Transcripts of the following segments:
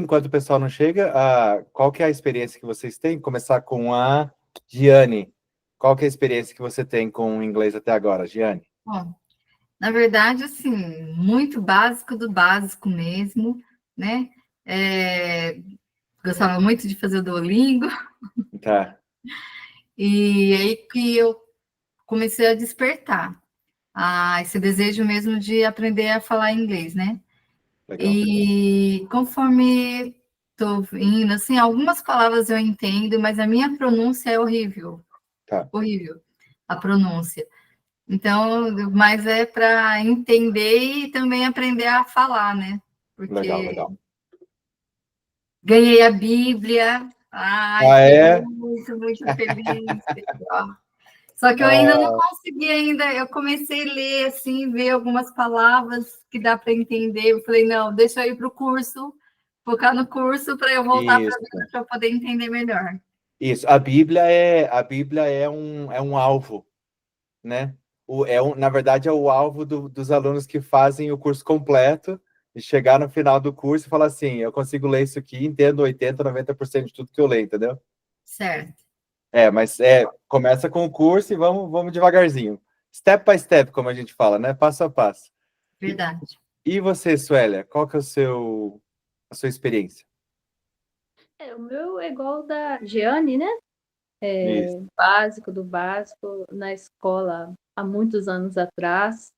enquanto o pessoal não chega, qual que é a experiência que vocês têm? Começar com a Giane. Qual que é a experiência que você tem com o inglês até agora, Giane? Bom, na verdade, assim, muito básico do básico mesmo, né? É, gostava muito de fazer o Duolingo, Tá, e aí que eu comecei a despertar esse desejo mesmo de aprender a falar inglês, né? legal. E conforme estou indo, assim, algumas palavras eu entendo, mas a minha pronúncia é horrível, Tá, horrível, a pronúncia. Então, mas é para entender e também aprender a falar, né? legal, Porque legal. ganhei a Bíblia, ai, Ah, fiquei é? muito, muito feliz. Ó. Só que eu ainda não Ah, consegui ainda, eu comecei a ler, assim, ver algumas palavras que dá para entender. Eu falei, não, deixa eu ir para o curso, focar no curso para eu voltar para isso, dentro para eu poder entender melhor. isso. A Bíblia é um alvo, né? Na verdade, é o alvo dos alunos que fazem o curso completo e chegar no final do curso e falar assim, eu consigo ler isso aqui, entendo 80, 90% de tudo que eu leio, entendeu? Certo, Mas começa com o curso e vamos devagarzinho. Step by step, como a gente fala, né? Passo a passo. E, verdade. e você, Suélia, qual que é a sua experiência? O meu é igual da Giane, né? Isso. Básico do básico, na escola há muitos anos atrás.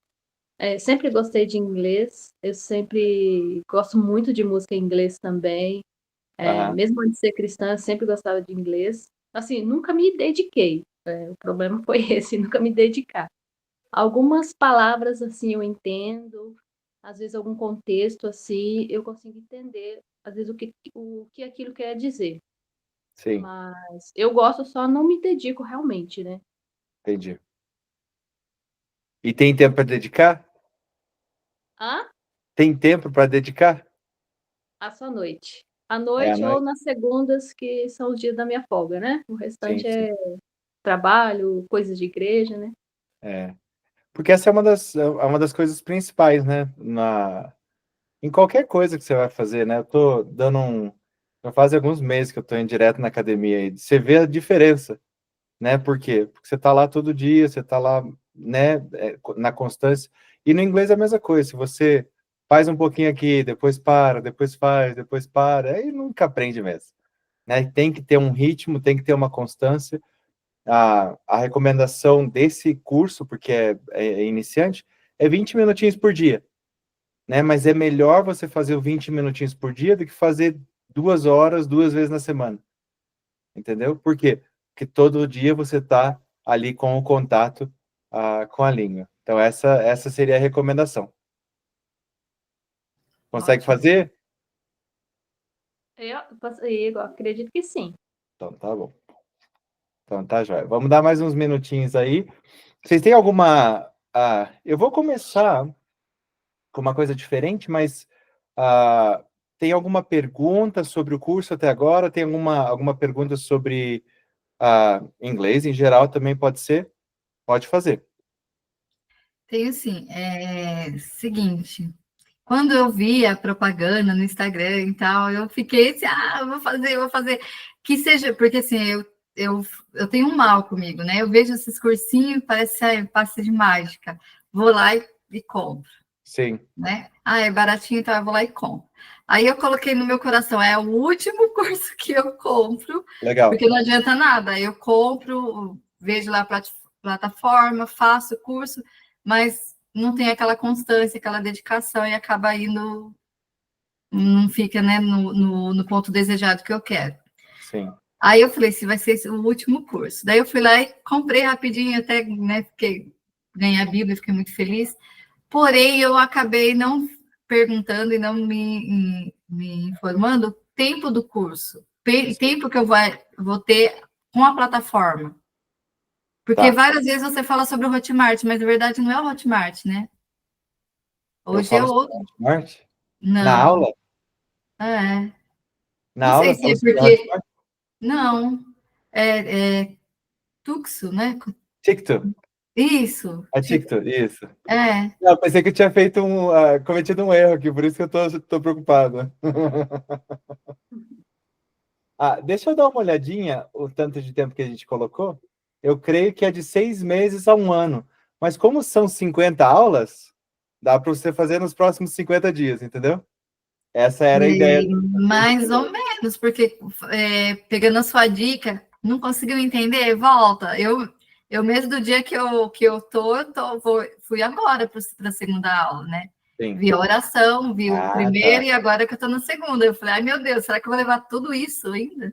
Sempre gostei de inglês, eu sempre gosto muito de música em inglês também. Aham. Mesmo antes de ser cristã, eu sempre gostava de inglês. Assim, nunca me dediquei. O problema foi esse, nunca me dedicar. Algumas palavras, assim, eu entendo. Às vezes, algum contexto, assim, eu consigo entender. Às vezes, o que aquilo quer dizer. Sim, Mas eu gosto, só não me dedico realmente, né? entendi. E tem tempo para dedicar? Ah, Tem tempo para dedicar? só à noite. À À noite ou noite? nas segundas, que são os dias da minha folga, né? O Sim, restante sim. é trabalho, coisas de igreja, né? É. Porque essa é uma das coisas principais, né? Em qualquer coisa que você vai fazer, né? Eu tô dando já faz alguns meses que eu tô indo direto na academia aí. Você vê a diferença, né? Por quê? Porque você tá lá todo dia, você tá lá, né, na constância. E no inglês é a mesma coisa. Se você faz um pouquinho aqui, depois para, depois faz, depois para, aí nunca aprende mesmo, né? Tem que ter um ritmo, tem que ter uma constância. A recomendação desse curso, porque é iniciante, é 20 minutinhos por dia, né? Mas é melhor você fazer o 20 minutinhos por dia do que fazer 2 horas, 2 vezes na semana, entendeu? Por quê? Porque todo dia você está ali com o contato com a língua. Então, essa seria a recomendação. Consegue Ótimo. fazer? Eu acredito que sim. Então, tá bom. Então, tá, joia. Vamos dar mais uns minutinhos aí. Vocês têm alguma... eu vou começar com uma coisa diferente, mas ah, tem alguma pergunta sobre o curso até agora? Tem alguma pergunta sobre inglês em geral também pode ser? Pode fazer. Tenho sim. Seguinte, quando eu vi a propaganda no Instagram e tal, eu fiquei assim, eu vou fazer. Que seja, porque assim, eu, eu tenho um mal comigo, né? Eu vejo esses cursinhos, parece passe de mágica. Vou lá e compro, Sim, né? É baratinho, então eu vou lá e compro. Aí eu coloquei no meu coração, é o último curso que eu compro, legal. porque não adianta nada. Eu compro, vejo lá a plataforma, faço o curso, mas não tem aquela constância, aquela dedicação e acaba indo, não fica, né, no ponto desejado que eu quero. Sim, Aí eu falei, se vai ser o último curso. Daí eu fui lá e comprei rapidinho, até, né, ganhei a Bíblia, fiquei muito feliz. Porém, eu acabei não perguntando e não me informando o tempo do curso, sim. tempo que eu vou ter com a plataforma. Porque Tá. várias vezes você fala sobre o Hotmart, mas na verdade não é o Hotmart, né? Eu Hoje é falo sobre outro. Hotmart? Na Não, aula? é. Na Não aula sei eu se falo é sobre porque. Hotmart? Não, é Tuxo, né? TikTok. Isso. A TikTok, isso. É. Não, pensei que eu tinha feito cometido um erro aqui, por isso que eu tô preocupado. Deixa eu dar uma olhadinha, o tanto de tempo que a gente colocou. Eu creio que é de 6 meses a 1 ano. Mas como são 50 aulas, dá para você fazer nos próximos 50 dias, entendeu? Essa era a ideia. Mais ou menos, porque pegando a sua dica, não conseguiu entender? Volta. Eu mesmo do dia que eu fui agora para a segunda aula, né? Sim. Vi a oração, vi o primeiro tá. e agora que eu estou na segunda. Eu falei, ai meu Deus, será que eu vou levar tudo isso ainda?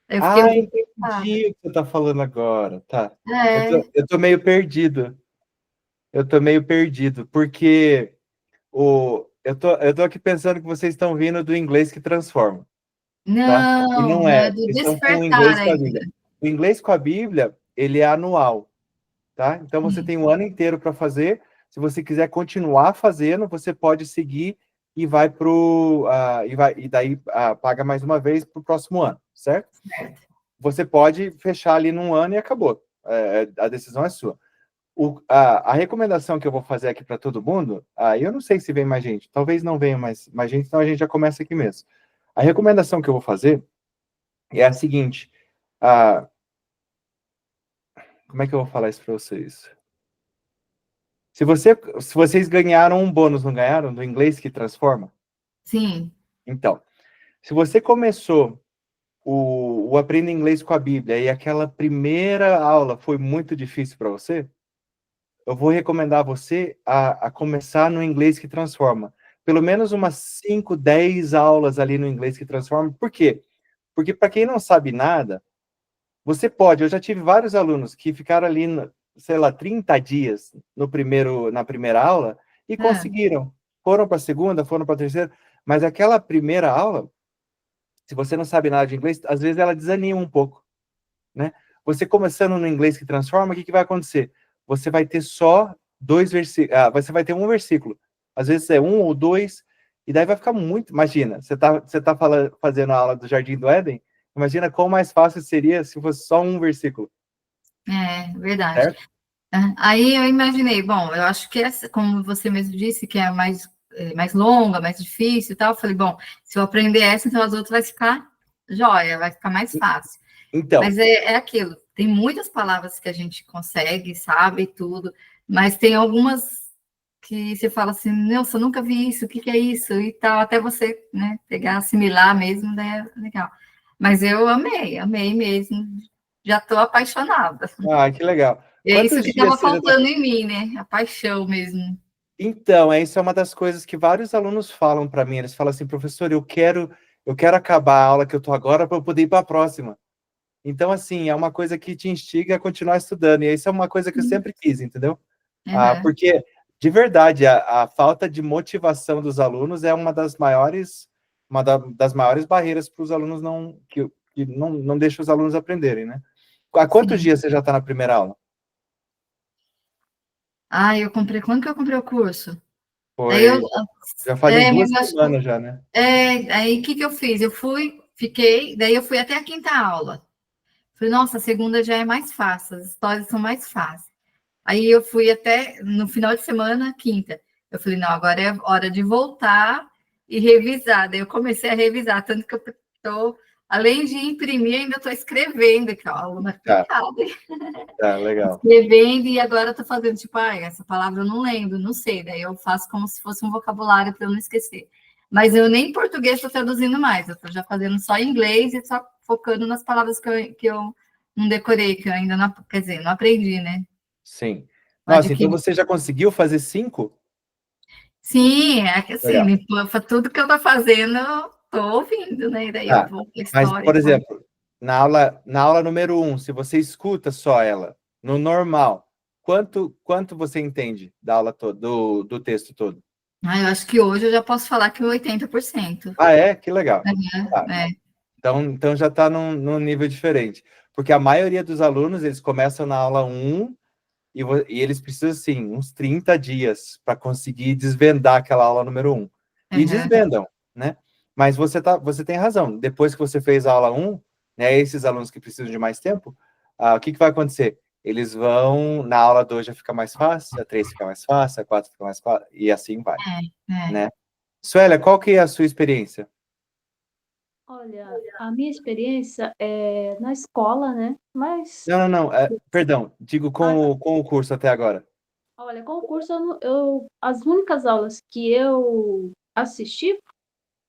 Eu fiquei um pouco preocupada. Entendi o que você está falando agora. Tá. É. Eu tô meio perdido. Porque eu tô aqui pensando que vocês estão vindo do inglês que transforma, tá? E Não, não não é é. do Vocês estão com o despertar inglês com a ainda. Bíblia. O inglês com a Bíblia, ele é anual, tá? Então você Sim. tem um ano inteiro para fazer. Se você quiser continuar fazendo, você pode seguir e vai e daí paga mais uma vez para o próximo ano, certo? Certo. Você pode fechar ali num ano e acabou. A decisão é sua. A recomendação que eu vou fazer aqui para todo mundo, eu não sei se vem mais gente, talvez não venha mais gente, então a gente já começa aqui mesmo. A recomendação que eu vou fazer é a seguinte: como é que eu vou falar isso para vocês? Se vocês ganharam um bônus, não ganharam? Do inglês que transforma? Sim. Então, se você começou o Aprenda Inglês com a Bíblia e aquela primeira aula foi muito difícil para você, eu vou recomendar você a começar no inglês que transforma. Pelo menos umas 5, 10 aulas ali no inglês que transforma. Por quê? Porque para quem não sabe nada, você pode. Eu já tive vários alunos que ficaram ali, sei lá, 30 dias na primeira aula e Ah, conseguiram. Foram para a segunda, foram para a terceira, mas aquela primeira aula, se você não sabe nada de inglês, às vezes ela desanima um pouco, né? Você começando no inglês que transforma, o que vai acontecer? Você vai ter só 2 versículos, você vai ter um versículo. Às vezes é 1 ou 2, e daí vai ficar muito. Imagina, você tá fazendo a aula do Jardim do Éden, imagina quão mais fácil seria se fosse só um versículo. verdade. Certo? Aí eu imaginei, bom, eu acho que essa, como você mesmo disse, que é mais longa, mais difícil e tal, eu falei, bom, se eu aprender essa, então as outras vai ficar jóia, vai ficar mais fácil. Então, Mas é aquilo, tem muitas palavras que a gente consegue, sabe, tudo, mas tem algumas que você fala assim, nossa, eu nunca vi isso, o que é isso? E tal, até você, né, pegar, assimilar mesmo, daí é legal. Mas eu amei mesmo, já estou apaixonada. que legal. É isso Quantos que dias estava você já tá... faltando em mim, né? A paixão mesmo. Então, isso é uma das coisas que vários alunos falam para mim. Eles falam assim, professor, eu quero acabar a aula que eu tô agora para eu poder ir para a próxima. Então, assim, é uma coisa que te instiga a continuar estudando. E isso é uma coisa que eu sempre quis, entendeu? Uhum. Porque, de verdade, a falta de motivação dos alunos é das maiores barreiras para os alunos que não deixa os alunos aprenderem, né? Há quantos Sim. dias você já está na primeira aula? Eu comprei. Quando que eu comprei o curso? Aí eu. Já fazem Mas 2 acho semanas já, né? aí o que eu fiz? Fiquei, daí eu fui até a quinta aula. Falei, nossa, a segunda já é mais fácil, as histórias são mais fáceis. Aí eu fui até no final de semana, quinta. Eu falei, não, agora é hora de voltar e revisar. Daí eu comecei a revisar, tanto que eu estou, além de imprimir, ainda estou escrevendo, que é uma aluna Tá, aplicada. legal. Escrevendo e agora eu tô fazendo, tipo, essa palavra eu não lembro, não sei. Daí eu faço como se fosse um vocabulário para eu não esquecer. Mas eu nem em português estou traduzindo mais, eu estou já fazendo só em inglês e só focando nas palavras que eu não decorei, que eu ainda não, quer dizer, não aprendi, né? Sim. Não Nossa, então adquiri. você já conseguiu fazer 5? Sim, é que assim, Legal. para tudo que eu tô fazendo, eu tô ouvindo, né? E daí eu Tá. vou para a Mas, história e por tal. exemplo, na aula número 1, se você escuta só ela, no normal, quanto você entende da aula toda, do texto todo? Eu acho que hoje eu já posso falar que 80%. Que legal. Tá. É. Então já está num nível diferente. Porque a maioria dos alunos, eles começam na aula 1 e eles precisam, assim, uns 30 dias para conseguir desvendar aquela aula número 1. E Uhum. desvendam, né? Mas você tem razão. Depois que você fez a aula 1, né, esses alunos que precisam de mais tempo, o que vai acontecer? eles vão, na aula 2 já fica mais fácil, a 3 fica mais fácil, a 4 fica mais fácil, e assim vai, É. né? Suélia, qual que é a sua experiência? Olha, a minha experiência é na escola, né? Mas, Não, perdão, digo ah, com o curso até agora. olha, com o curso, as únicas aulas que eu assisti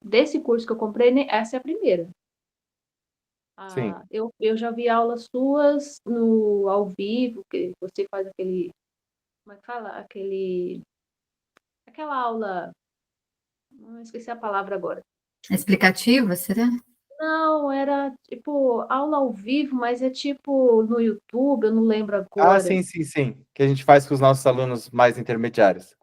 desse curso que eu comprei, essa é a primeira. Sim. Eu já vi aulas suas no ao vivo, que você faz aquele, como é que fala? Aquela aula, esqueci a palavra agora. Explicativa, será? Não, era tipo aula ao vivo, mas é tipo no YouTube, eu não lembro Ah, agora. sim, que a gente faz com os nossos alunos mais intermediários.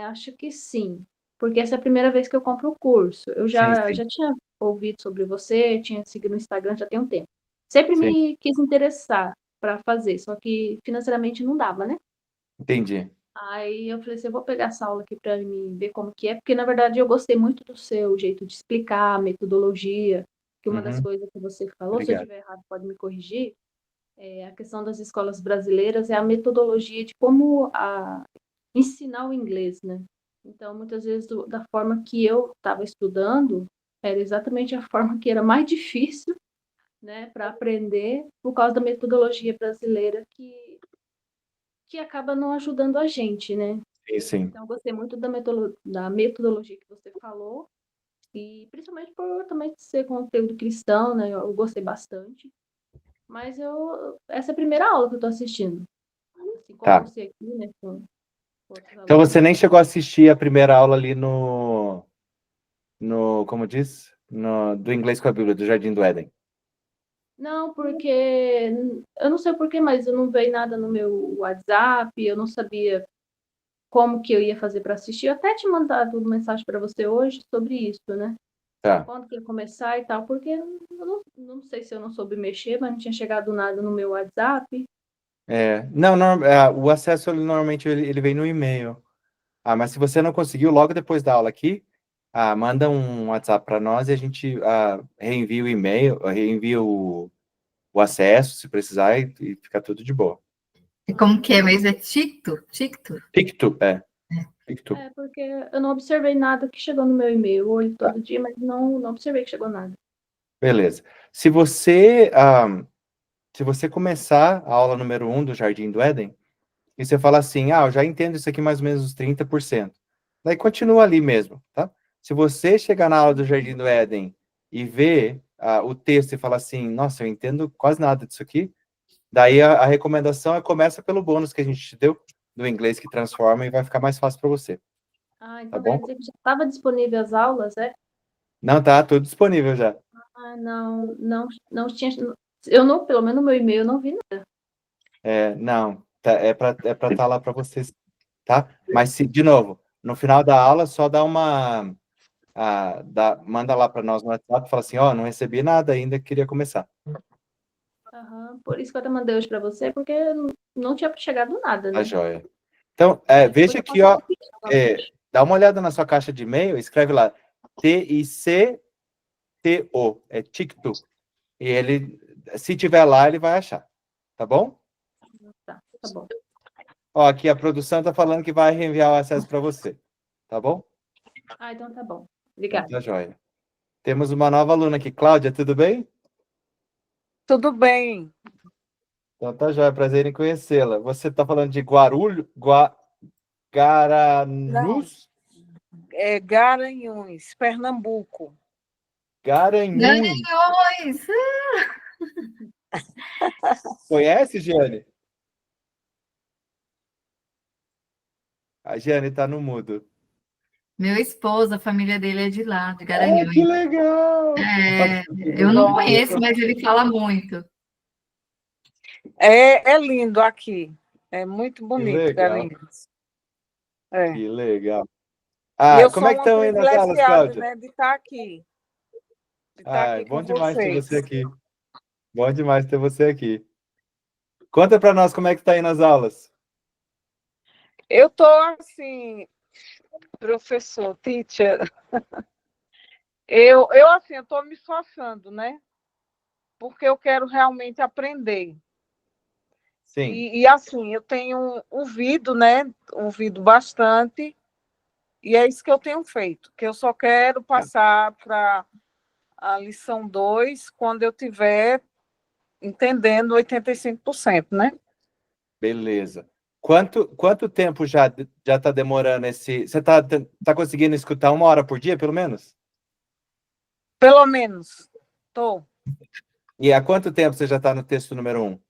Acho que sim, porque essa é a primeira vez que eu compro o curso. Eu Sim, já tinha ouvido sobre você, tinha seguido no Instagram já tem um tempo. Sempre sim, me quis interessar para fazer, só que financeiramente não dava, né? entendi. Aí eu falei assim, eu vou pegar essa aula aqui para mim ver como que é, porque na verdade eu gostei muito do seu jeito de explicar, a metodologia, que uma das Uhum, coisas que você falou, se eu obrigado. estiver errado pode me corrigir, a questão das escolas brasileiras é a metodologia de como ensinar o inglês, né? Então, muitas vezes, da forma que eu estava estudando, era exatamente a forma que era mais difícil, né, para aprender, por causa da metodologia brasileira que acaba não ajudando a gente, né? Sim. Então, eu gostei muito da metodologia que você falou, e principalmente por também ser conteúdo cristão, né? Eu gostei bastante. Mas essa é a primeira aula que eu estou assistindo. Assim como Tá. você aqui, né, com outros Então alunos. você nem chegou a assistir a primeira aula ali como diz? Do Inglês com a Bíblia, do Jardim do Éden. Não, porque eu não sei o porquê, mas eu não veio nada no meu WhatsApp, eu não sabia como que eu ia fazer para assistir. Eu até te mandado mensagem para você hoje sobre isso, né? Tá. Quando que ia começar e tal, porque eu não sei se eu não soube mexer, mas não tinha chegado nada no meu WhatsApp. Não, o acesso normalmente ele vem no e-mail. Mas se você não conseguiu, logo depois da aula aqui, manda um WhatsApp para nós e a gente reenvia o e-mail, reenvia o acesso, se precisar, e fica tudo de boa. E como que é mesmo? É Ticto? Ticto? Picto, Picto. Porque eu não observei nada que chegou no meu e-mail. Eu olho Tá, todo dia, mas não observei que chegou nada. beleza. Se você começar a aula número 1 do Jardim do Éden, e você fala assim, eu já entendo isso aqui mais ou menos uns 30%. Daí continua ali mesmo, tá? Se você chegar na aula do Jardim do Éden e ver o texto e falar assim, nossa, eu entendo quase nada disso aqui, daí a recomendação é começa pelo bônus que a gente te deu, do inglês que transforma, e vai ficar mais fácil para você, tá Então quer bom? dizer que já estava disponível as aulas, é? Não, tá tudo disponível já. Não tinha. Eu não, pelo menos no meu e-mail, eu não vi nada. Não, tá, é para estar lá para vocês, tá? Mas, de novo, no final da aula, só dá manda lá para nós no WhatsApp e fala assim, não recebi nada ainda, queria começar. Por isso que eu até mandei hoje para você, porque não tinha chegado nada, Tá né? joia. Então, Depois veja eu aqui, posso até pedir novamente. dá uma olhada na sua caixa de e-mail, escreve lá, TICTO, é TICTO. E ele, se tiver lá, ele vai achar, tá bom? Tá bom. Ó, aqui a produção tá falando que vai reenviar o acesso para você, tá bom? Então tá bom. Então, Obrigada. tá joia. Temos uma nova aluna aqui. Cláudia, tudo bem? Tudo bem. Então tá joia, prazer em conhecê-la. Você tá falando de Guarulhos? Não, Garanhuns? é Garanhuns, Pernambuco. Garanhuns. Garanhões! Conhece, Giane? A Giane tá no mudo. Meu esposo, a família dele é de lá, de Oh, que Garanhuns. legal! Eu não conheço, Pronto. mas ele fala muito. É lindo aqui. É muito Que bonito, legal, Garanhuns. É. que legal. E eu Como sou é que uma estão aí nas aulas, privilegiada, Cláudia? né, de estar aqui. De estar É aqui com bom demais ter você vocês. aqui. Bom demais ter você aqui. Conta para nós como é que tá aí nas aulas. Eu estou assim, professor, teacher. Assim, eu estou me esforçando, né? Porque eu quero realmente aprender. Sim. E assim, eu tenho ouvido, né? Ouvido bastante, e é isso que eu tenho feito, que eu só quero passar para a lição 2 quando eu tiver entendendo 85%, né? Beleza. Quanto tempo já está demorando esse... Você tá conseguindo escutar 1 hora por dia, pelo menos? Pelo menos. Tô. E há quanto tempo você já está no texto número 1?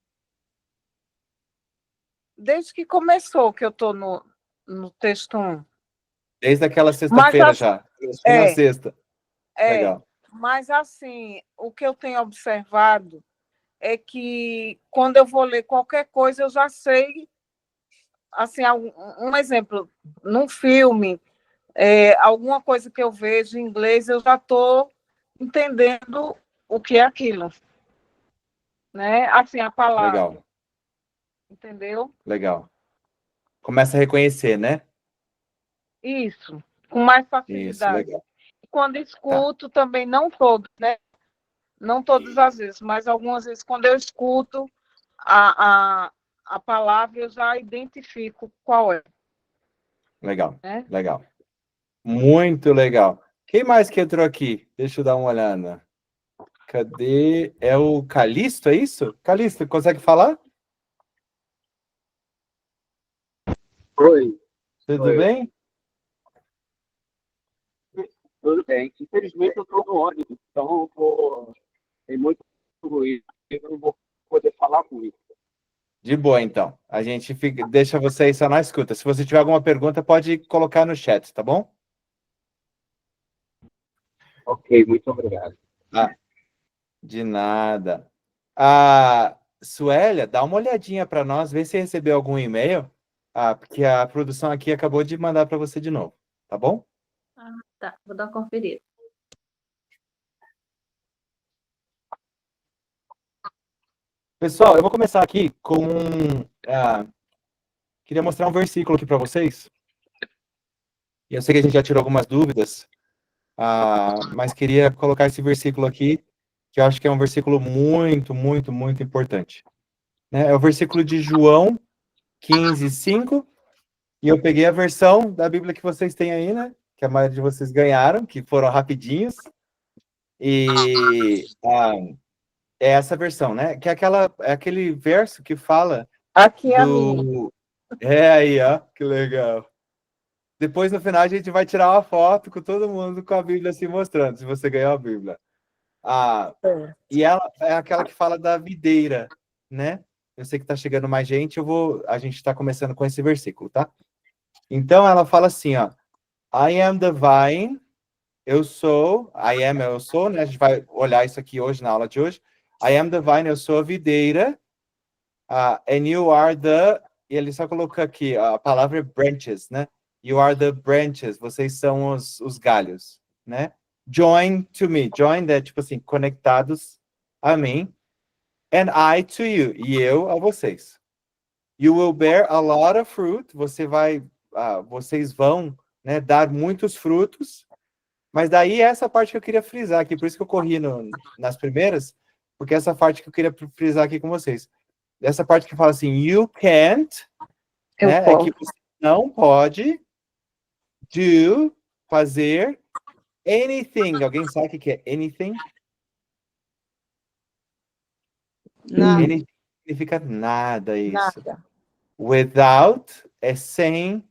Desde que começou que eu tô no texto 1. Desde aquela Mas sexta-feira já. Foi na é, sexta. é. Legal. Mas assim, o que eu tenho observado é que quando eu vou ler qualquer coisa, eu já sei, assim, um exemplo, num filme, alguma coisa que eu vejo em inglês, eu já estou entendendo o que é aquilo, né? Assim, a palavra, Legal. entendeu? Legal. Começa a reconhecer, né? Isso, com mais Isso, facilidade. legal. Quando Tá. escuto, também não todo, né? Não todas as vezes, mas algumas vezes, quando eu escuto a palavra, eu já identifico qual é, Legal. né? Legal. Muito legal. Quem mais que entrou aqui? Deixa eu dar uma olhada. Cadê? É o Calixto, é isso? Calixto, consegue falar? Oi, Tudo oi, bem? tudo bem. Infelizmente eu estou no ônibus, então tem muito ruído, eu não vou poder falar muito. De boa, então. A gente deixa você aí só na escuta. Se você tiver alguma pergunta, pode colocar no chat, tá bom? Ok, muito obrigado. Ah, de nada. A Suélia, dá uma olhadinha para nós, vê se recebeu algum e-mail. Porque a produção aqui acabou de mandar para você de novo, tá bom? Ah, tá, vou dar uma conferida. Pessoal, eu vou começar aqui com... queria mostrar um versículo aqui para vocês. E eu sei que a gente já tirou algumas dúvidas, mas queria colocar esse versículo aqui, que eu acho que é um versículo muito, muito, muito importante. Né? É o versículo de João 15:5, e eu peguei a versão da Bíblia que vocês têm aí, né? Que a maioria de vocês ganharam, que foram rapidinhos. E é essa versão, né? Que é aquele verso que fala Aqui é a minha. É aí, ó, que legal. Depois, no final, a gente vai tirar uma foto com todo mundo com a Bíblia se mostrando, se você ganhou a Bíblia. E ela é aquela que fala da videira, né? Eu sei que está chegando mais gente, a gente está começando com esse versículo, tá? Então, ela fala assim, ó. I am the vine, eu sou, eu sou, né? A gente vai olhar isso aqui hoje, na aula de hoje. I am the vine, eu sou a videira. And you are the... E ele só colocou aqui, a palavra branches, né? You are the branches, vocês são os galhos, né? Join to me. Join é tipo assim, conectados a mim. And I to you. E eu a vocês. You will bear a lot of fruit. Vocês vão, né, dar muitos frutos. Mas daí essa parte que eu queria frisar aqui, por isso que eu corri nas primeiras, porque essa parte que eu queria frisar aqui com vocês. Essa parte que fala assim, you can't, né, é que você não pode fazer anything. Alguém sabe o que é anything? Nada. Anything significa nada, isso. Nada. Without é sem,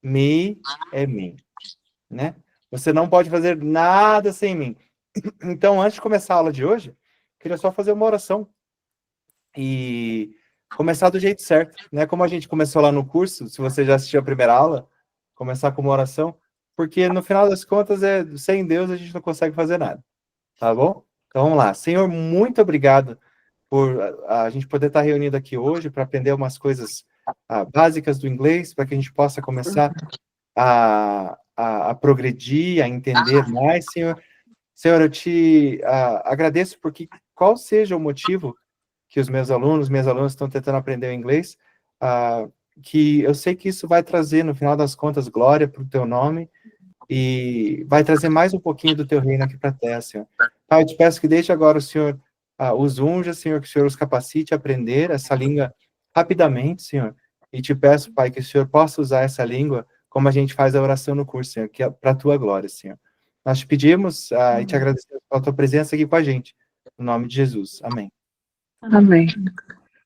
me é mim, né? Você não pode fazer nada sem mim. Então, antes de começar a aula de hoje, queria só fazer uma oração e começar do jeito certo, né? Como a gente começou lá no curso, se você já assistiu a primeira aula, começar com uma oração, porque no final das contas, sem Deus a gente não consegue fazer nada, tá bom? Então, vamos lá. Senhor, muito obrigado por a gente poder estar reunido aqui hoje para aprender umas coisas básicas do inglês, para que a gente possa começar a progredir, a entender mais, Senhor. Senhor, eu te agradeço porque qual seja o motivo que os meus alunos, minhas alunas estão tentando aprender o inglês, que eu sei que isso vai trazer, no final das contas, glória para o teu nome e vai trazer mais um pouquinho do teu reino aqui para a terra, Senhor. Pai, eu te peço que desde agora o Senhor os unja, Senhor, que o Senhor os capacite a aprender essa língua rapidamente, Senhor, e te peço, Pai, que o Senhor possa usar essa língua como a gente faz a oração no curso, Senhor, que é para a tua glória, Senhor. Nós te pedimos e te agradecemos pela tua presença aqui com a gente. Em nome de Jesus. Amém. Amém.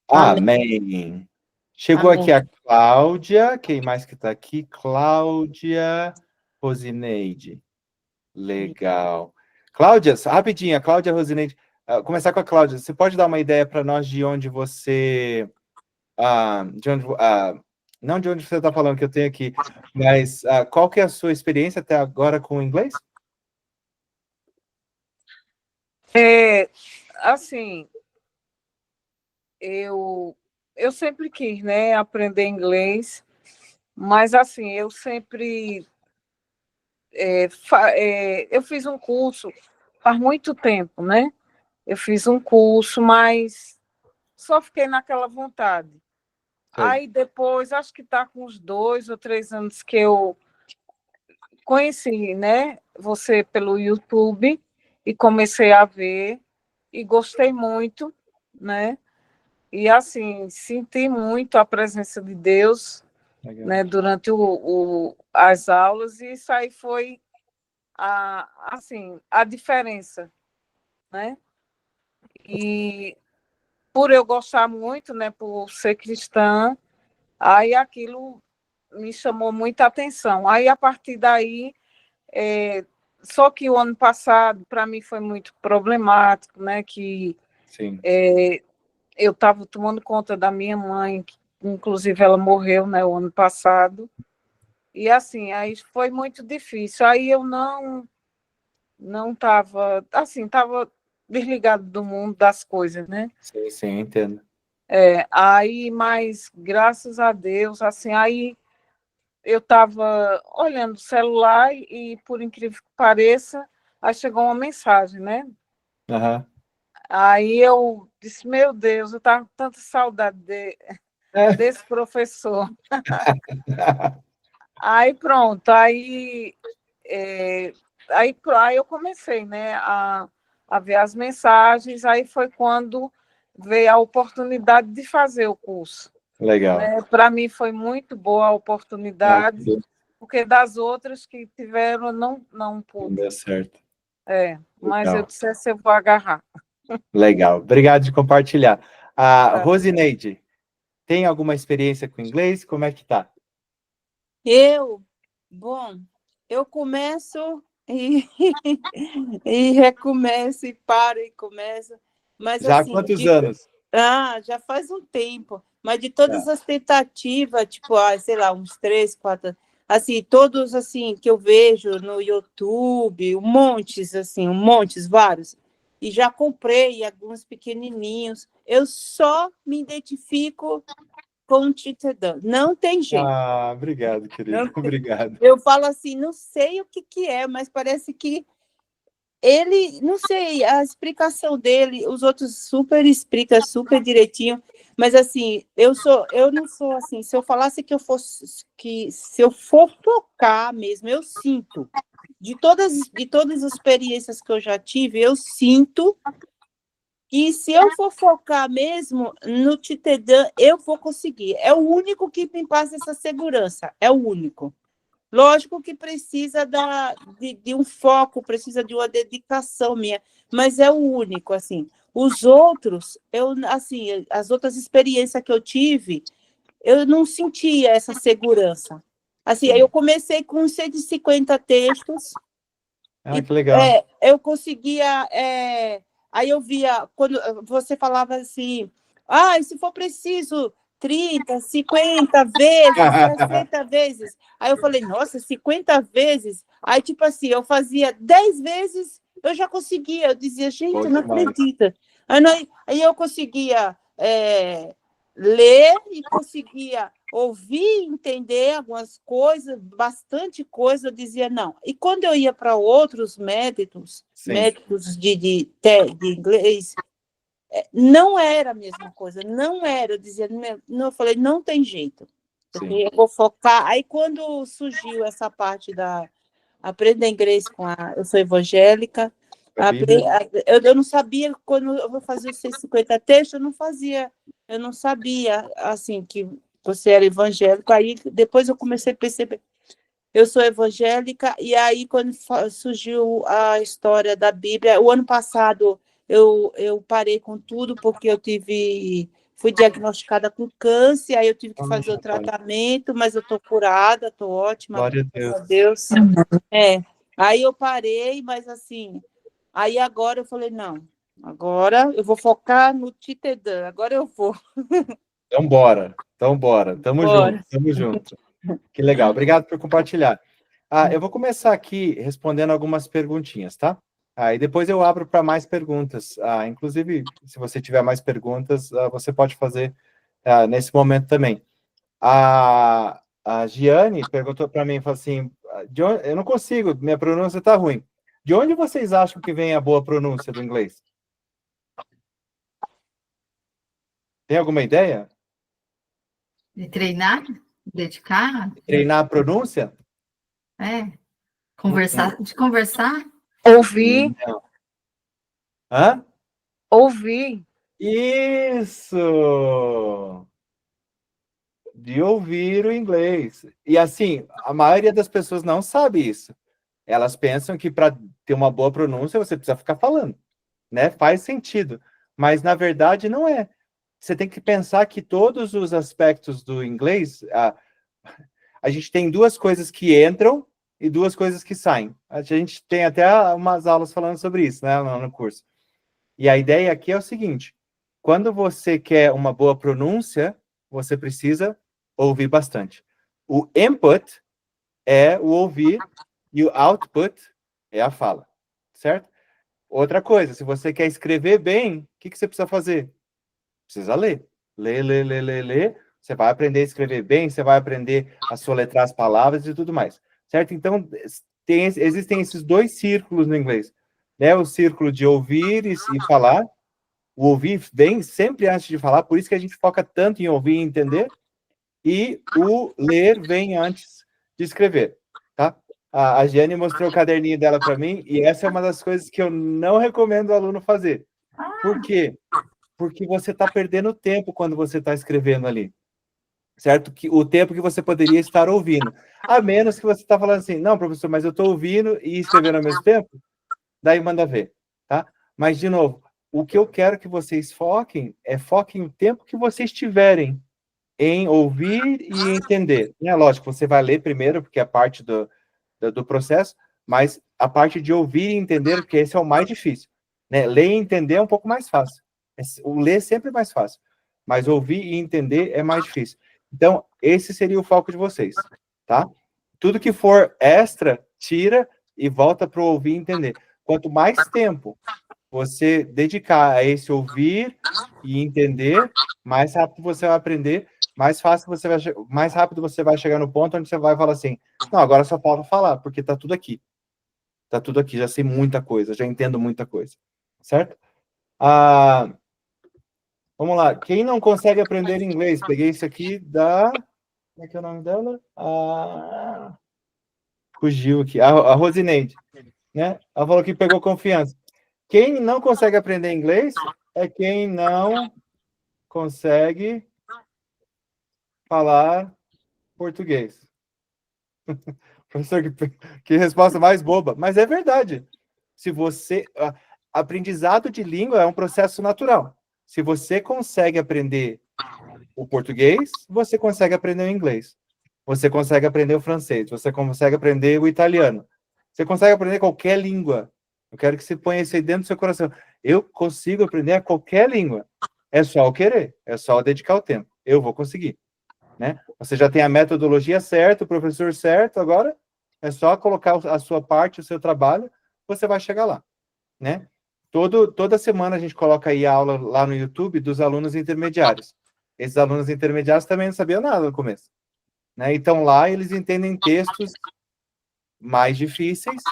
Amém. Chegou Amém. aqui a Cláudia. Quem mais que está aqui? Cláudia Rosineide. Legal. Cláudia, rapidinho, a Cláudia Rosineide. Começar com a Cláudia. Você pode dar uma ideia para nós de onde você... não de onde você está falando, que eu tenho aqui, mas qual que é a sua experiência até agora com o inglês? Assim, eu sempre quis, né, aprender inglês, mas assim, eu sempre eu fiz um curso faz muito tempo, né? Eu fiz um curso, mas só fiquei naquela vontade. Sei. Aí depois, acho que está com uns 2 ou 3 anos que eu conheci, né, você pelo YouTube e comecei a ver e gostei muito, né? E assim, senti muito a presença de Deus, Legal. né, durante as aulas, e isso aí foi assim, a diferença, né? E por eu gostar muito, né, por ser cristã, aí aquilo me chamou muita atenção. Aí, a partir daí, só que o ano passado, para mim, foi muito problemático, né, que Sim. eu estava tomando conta da minha mãe, que, inclusive ela morreu, né, o ano passado, e assim, aí foi muito difícil. Aí eu não estava, assim, estava desligado do mundo das coisas, né? Sim, sim, entendo. Aí, mas graças a Deus, assim, aí eu estava olhando o celular e, por incrível que pareça, aí chegou uma mensagem, né? Aham. Aí eu disse, meu Deus, eu estava com tanta saudade desse professor. Aí pronto, aí eu comecei, né, a ver as mensagens, aí foi quando veio a oportunidade de fazer o curso. Legal. Para mim foi muito boa a Ah, oportunidade, que porque das outras que tiveram, não não pude. deu certo. Mas eu Legal. disse, essa eu vou agarrar. Legal. Obrigado de compartilhar. A Tá. Rosineide, tem alguma experiência com inglês? Como é que tá? Bom, eu começo e, e recomeço, e paro e começo, mas Já há assim, quantos anos? já faz um tempo, mas de todas Tá. as tentativas, tipo, sei lá, uns 3, 4, assim, todos assim que eu vejo no YouTube, um montes, vários, e já comprei alguns pequenininhos, eu só me identifico com o Titã, não tem jeito. Obrigado, querido. Não Obrigado. Eu falo assim, não sei o que é, mas parece que ele, não sei, a explicação dele, os outros super explicam super direitinho, mas assim, eu não sou assim, se eu falasse que se eu for focar mesmo, eu sinto. De todas as experiências que eu já tive, eu sinto. E se eu for focar mesmo no Titedã, eu vou conseguir. É o único que me passa essa segurança, é o único. Lógico que precisa de um foco, precisa de uma dedicação minha, mas é o único, assim. Os outros, assim, as outras experiências que eu tive, eu não sentia essa segurança. Assim, aí eu comecei com 150 textos, e Que legal. eu conseguia... aí eu via, quando você falava assim, e se for preciso 30, 50 vezes, 60 vezes. Aí eu falei, nossa, 50 vezes? Aí, tipo assim, eu fazia 10 vezes, eu já conseguia. Eu dizia, gente, eu não acredito. Aí eu conseguia ler e conseguia ouvir, entender algumas coisas, bastante coisa, eu dizia, não. E quando eu ia para outros métodos de inglês, não era a mesma coisa, não era. Eu dizia, não, eu falei, não tem jeito, porque eu vou focar. Aí, quando surgiu essa parte da aprender inglês eu sou evangélica, eu não sabia, quando eu vou fazer os 150 textos, eu não fazia Eu não sabia, assim, que você era evangélico. Aí depois eu comecei a perceber. Eu sou evangélica, e aí, quando surgiu a história da Bíblia, o ano passado eu parei com tudo, porque fui diagnosticada com câncer, aí eu tive que fazer o tratamento, mas eu estou curada, estou ótima, Glória a graças a Deus. Deus. É, aí eu parei, mas assim, aí agora eu falei, não, agora eu vou focar no Titedã, agora eu vou. Então, bora. Então, bora. Tamo junto, Bora. tamo junto. Que legal. Obrigado por compartilhar. Eu vou começar aqui respondendo algumas perguntinhas, tá? E depois eu abro para mais perguntas. Inclusive, se você tiver mais perguntas, você pode fazer nesse momento também. A Giane perguntou para mim, falou assim, eu não consigo, minha pronúncia está ruim. De onde vocês acham que vem a boa pronúncia do inglês? Tem alguma ideia? De treinar, dedicar, Treinar a pronúncia? conversar, de conversar. Ouvir, Não. Hã? ouvir. Isso! De ouvir o inglês. E assim, a maioria das pessoas não sabe isso. Elas pensam que para ter uma boa pronúncia você precisa ficar falando, né? Faz sentido, mas na verdade não é. Você tem que pensar que todos os aspectos do inglês, a gente tem duas coisas que entram e duas coisas que saem. A gente tem até umas aulas falando sobre isso, né, no curso. E a ideia aqui é o seguinte: quando você quer uma boa pronúncia, você precisa ouvir bastante. O input é o ouvir e o output é a fala, certo? Outra coisa, se você quer escrever bem, o que você precisa fazer? Precisa ler. Ler, ler, ler, ler, ler. Você vai aprender a escrever bem, você vai aprender a soletrar as palavras e tudo mais, certo? Então, existem esses dois círculos no inglês, né? O círculo de ouvir e falar. O ouvir vem sempre antes de falar, por isso que a gente foca tanto em ouvir e entender, e o ler vem antes de escrever, tá? A Giane mostrou o caderninho dela para mim, e essa é uma das coisas que eu não recomendo o aluno fazer. Por quê? Porque você está perdendo tempo quando você está escrevendo ali, certo? Que o tempo que você poderia estar ouvindo. A menos que você está falando assim, não, professor, mas eu estou ouvindo e escrevendo ao mesmo tempo, daí manda ver, tá? Mas, de novo, o que eu quero que vocês foquem o tempo que vocês tiverem em ouvir e entender. É lógico, você vai ler primeiro, porque é parte do processo, mas a parte de ouvir e entender, porque esse é o mais difícil. Né? Ler e entender é um pouco mais fácil. O ler sempre é mais fácil, mas ouvir e entender é mais difícil. Então, esse seria o foco de vocês, tá? Tudo que for extra, tira e volta para o ouvir e entender. Quanto mais tempo você dedicar a esse ouvir e entender, mais rápido você vai aprender, mais rápido você vai chegar no ponto onde você vai falar assim, não, agora só falta falar, porque tá tudo aqui. Tá tudo aqui, já sei muita coisa, já entendo muita coisa. Certo? Vamos lá. Quem não consegue aprender inglês? Peguei isso aqui da... Como é que é o nome dela? Fugiu aqui. A Rosineide. Né? Ela falou que pegou confiança. Quem não consegue aprender inglês é quem não consegue falar português. Professor, que resposta mais boba. Mas é verdade. Se você... Aprendizado de língua é um processo natural. Se você consegue aprender o português, você consegue aprender o inglês. Você consegue aprender o francês. Você consegue aprender o italiano. Você consegue aprender qualquer língua. Eu quero que você ponha isso aí dentro do seu coração. Eu consigo aprender qualquer língua. É só eu querer. É só eu dedicar o tempo. Eu vou conseguir. Né? Você já tem a metodologia certa, o professor certo, agora é só colocar a sua parte, o seu trabalho, você vai chegar lá. Né? Toda semana a gente coloca aí a aula lá no YouTube dos alunos intermediários. Esses alunos intermediários também não sabiam nada no começo. Né? Então, lá eles entendem textos mais difíceis,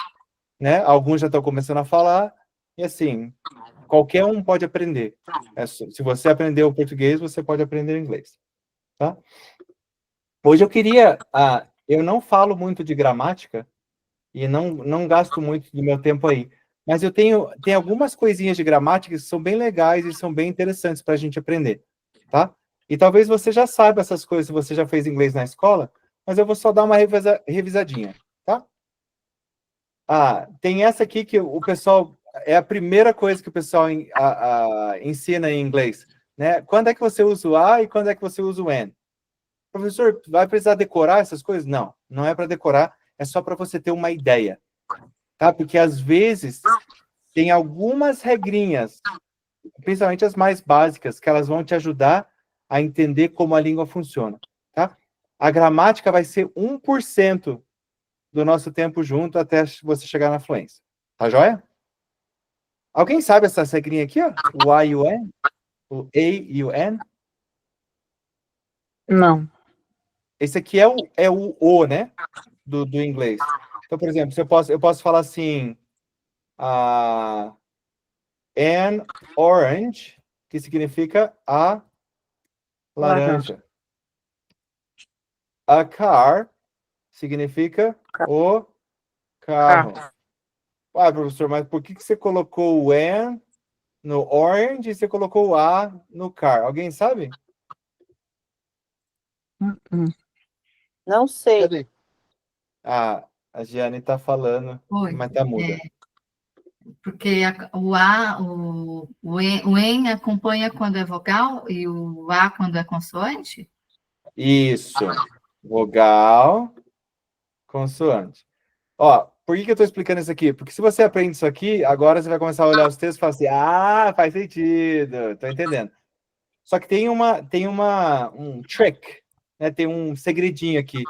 né? Alguns já estão começando a falar, e assim, qualquer um pode aprender. Se você aprendeu o português, você pode aprender o inglês. Tá? Hoje eu queria... eu não falo muito de gramática, e não gasto muito do meu tempo aí, mas eu tenho algumas coisinhas de gramática que são bem legais e são bem interessantes para a gente aprender. tá? E talvez você já saiba essas coisas, se você já fez inglês na escola, mas eu vou só dar uma revisadinha, tá? Tem essa aqui que o pessoal, é a primeira coisa que o pessoal ensina em inglês, né? Quando é que você usa o a e quando é que você usa o and? Professor, vai precisar decorar essas coisas? Não, não é para decorar, é só para você ter uma ideia, tá? Porque às vezes tem algumas regrinhas, principalmente as mais básicas, que elas vão te ajudar a entender como a língua funciona, tá? A gramática vai ser 1% do nosso tempo junto até você chegar na fluência. Tá joia? Alguém sabe essa regrinha aqui, ó? O A e o N? O A e o N? Não. Esse aqui é o né? Do inglês. Então, por exemplo, eu posso falar assim, an orange, que significa a laranja. A car significa o carro. Professor, mas por que você colocou o an no orange e você colocou o a no car? Alguém sabe? Não sei. Cadê? A Giane tá falando, Oi. mas tá muda. Porque o EN acompanha quando é vogal e o A quando é consoante? Isso. Vogal, consoante. Ó, por que eu tô explicando isso aqui? Porque se você aprende isso aqui, agora você vai começar a olhar os textos e falar assim, faz sentido, tô entendendo. Só que tem um trick, né? Tem um segredinho aqui.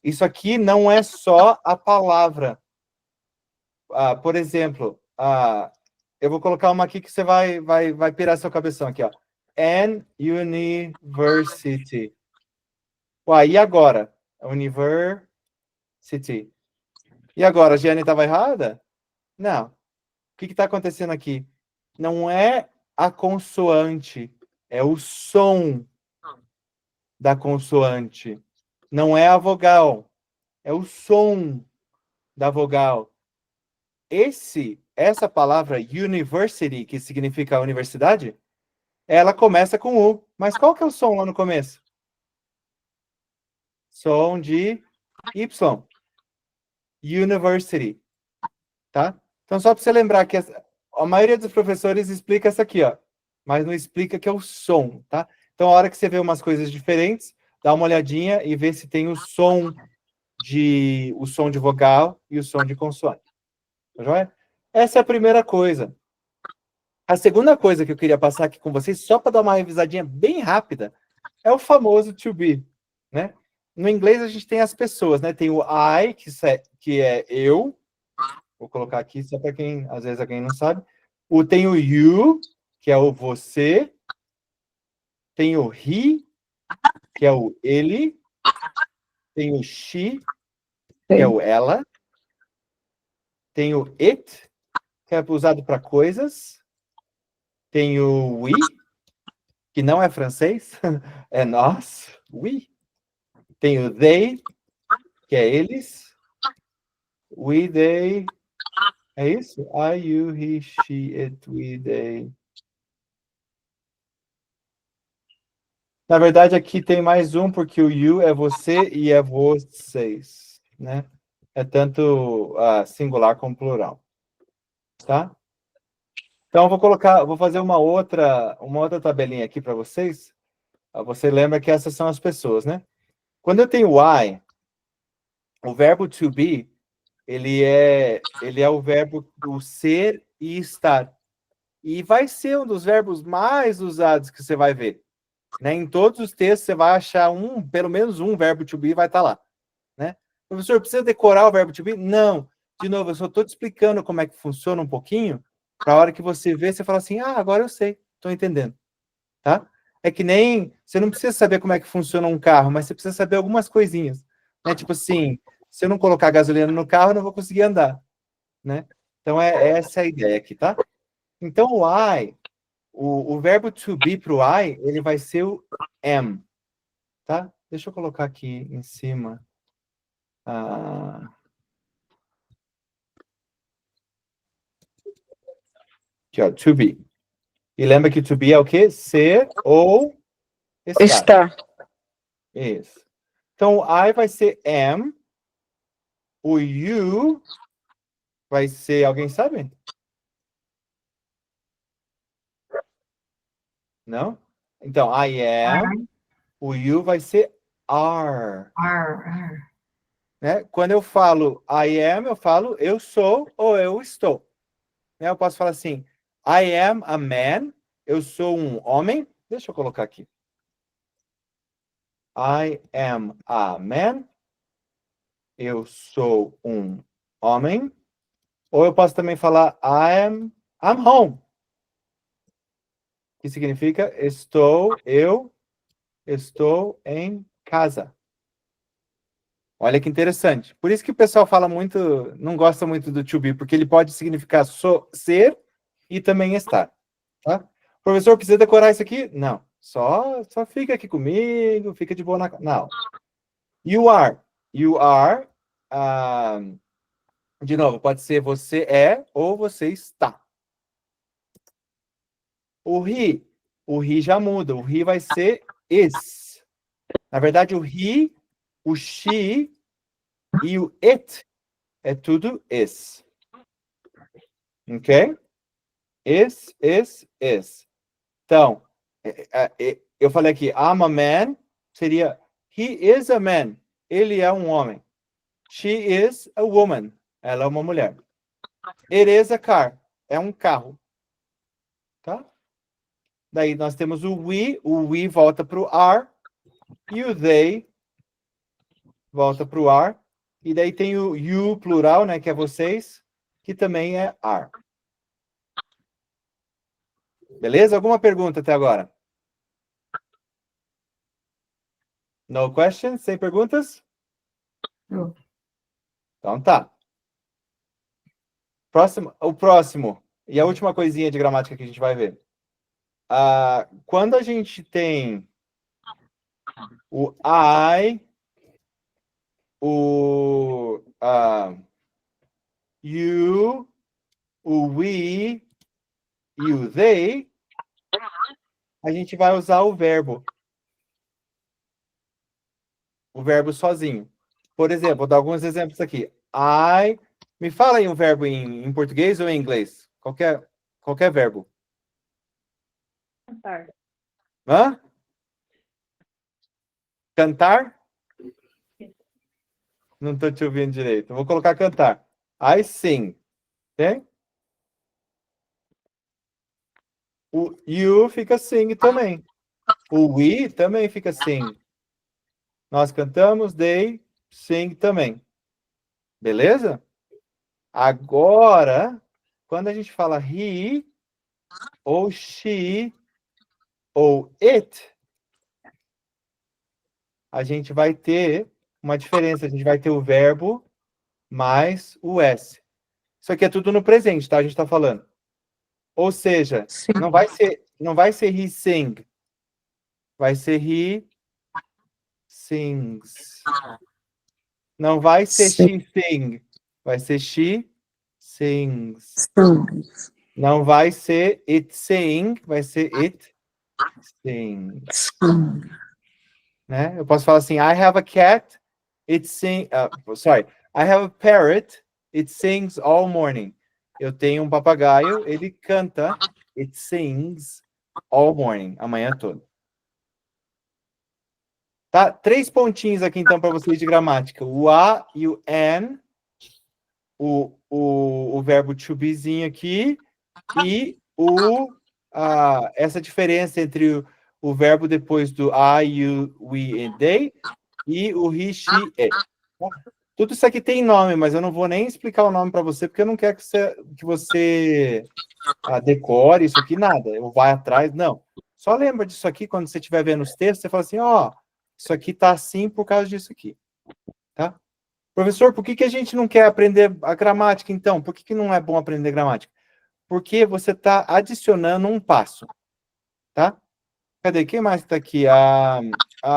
Isso aqui não é só a palavra. Por exemplo, eu vou colocar uma aqui que você vai pirar seu cabeção aqui, ó. An university. E agora? University. E agora? A Giane estava errada? Não. O que está acontecendo aqui? Não é a consoante, é o som da consoante. Não é a vogal, é o som da vogal. Essa palavra university, que significa universidade, ela começa com U. Mas qual que é o som lá no começo? Som de Y. University. Tá? Então, só para você lembrar que a maioria dos professores explica essa aqui, ó. Mas não explica que é o som, tá? Então, a hora que você vê umas coisas diferentes, dá uma olhadinha e vê se tem o som de vogal e o som de consoante. Tá joia? Essa é a primeira coisa. A segunda coisa que eu queria passar aqui com vocês, só para dar uma revisadinha bem rápida, é o famoso to be, né? No inglês a gente tem as pessoas, né? Tem o I, que é eu. Vou colocar aqui só para quem, às vezes, alguém não sabe. Tem o you, que é o você. Tem o he, que é o ele. Tem o she, que é o ela. Tem o it, que é usado para coisas. Tem o we, que não é francês, é nós, we. Tem o they, que é eles. We, they. É isso? I, you, he, she, it, we, they. Na verdade, aqui tem mais um, porque o you é você e é vocês, né? É tanto singular como plural. Tá? Então, vou fazer uma outra tabelinha aqui para vocês. Você lembra que essas são as pessoas, né? Quando eu tenho I, o verbo to be, ele é o verbo do ser e estar. E vai ser um dos verbos mais usados que você vai ver. Né? Em todos os textos você vai achar pelo menos um verbo to be vai estar lá. Né? Professor, precisa decorar o verbo to be? Não. De novo, eu só estou te explicando como é que funciona um pouquinho, para a hora que você vê, você fala assim, agora eu sei, estou entendendo. Tá? É que nem, você não precisa saber como é que funciona um carro, mas você precisa saber algumas coisinhas. Né? Tipo assim, se eu não colocar gasolina no carro, eu não vou conseguir andar. Né? Então, essa é a ideia aqui, tá? Então, o verbo to be para o I, ele vai ser o am. Tá? Deixa eu colocar aqui em cima. Aqui, ó, to be. E lembra que to be é o quê? Ser ou Estar. Isso. Então, o I vai ser am. O you vai ser... Alguém sabe? Não? Então, I am. O you vai ser are. Né? Quando eu falo I am, eu falo eu sou ou eu estou. Né? Eu posso falar assim, I am a man. Eu sou um homem. Deixa eu colocar aqui. I am a man. Eu sou um homem. Ou eu posso também falar I'm home. Que significa eu estou em casa. Olha que interessante. Por isso que o pessoal fala muito, não gosta muito do to be, porque ele pode significar ser e também estar. Tá? Professor, precisa decorar isso aqui? Não. Só fica aqui comigo, fica de boa na... Não. You are. You are. De novo, pode ser você é ou você está. O he já muda. O he vai ser is. Na verdade, o he, o she e o it é tudo is. Ok? Is. Então, eu falei aqui, I'm a man, seria he is a man. Ele é um homem. She is a woman. Ela é uma mulher. It is a car. É um carro. Tá? Daí nós temos o we volta para o are, e o they volta para o are, e daí tem o you plural, né, que é vocês, que também é are. Beleza? Alguma pergunta até agora? No questions? Sem perguntas? Não. Então tá. O próximo, e a última coisinha de gramática que a gente vai ver. Quando a gente tem o I, o you, o we e o they, a gente vai usar o verbo. O verbo sozinho. Por exemplo, vou dar alguns exemplos aqui. Me fala aí um verbo em português ou em inglês? Qualquer verbo. Cantar. Hã? Cantar? Não estou te ouvindo direito. Vou colocar cantar. I sing. Ok? O you fica sing também. O we também fica sing. Nós cantamos, they sing também. Beleza? Agora, quando a gente fala he, ou she, ou it, a gente vai ter uma diferença. A gente vai ter o verbo mais o S. Isso aqui é tudo no presente, tá? A gente está falando. Ou seja, não vai ser he sing. Vai ser he sings. Não vai ser she sing. Vai ser she sings. Não vai ser it sing. Vai ser it sings. Né? Eu posso falar assim, I have a cat, it sings... I have a parrot, it sings all morning. Eu tenho um papagaio, ele canta, it sings all morning, a manhã toda. Tá? 3 pontinhos aqui, então, para vocês de gramática. O a e o an, o verbo to bezinho aqui, e essa diferença entre o verbo depois do I, you, we and they, e o he, she, it. Tudo isso aqui tem nome, mas eu não vou nem explicar o nome para você, porque eu não quero que você decore isso aqui, nada. Eu vou atrás, não. Só lembra disso aqui, quando você estiver vendo os textos, você fala assim, isso aqui tá assim por causa disso aqui. Tá? Professor, por que a gente não quer aprender a gramática, então? Por que não é bom aprender gramática? Porque você está adicionando um passo. Tá? Cadê? Quem mais está aqui? A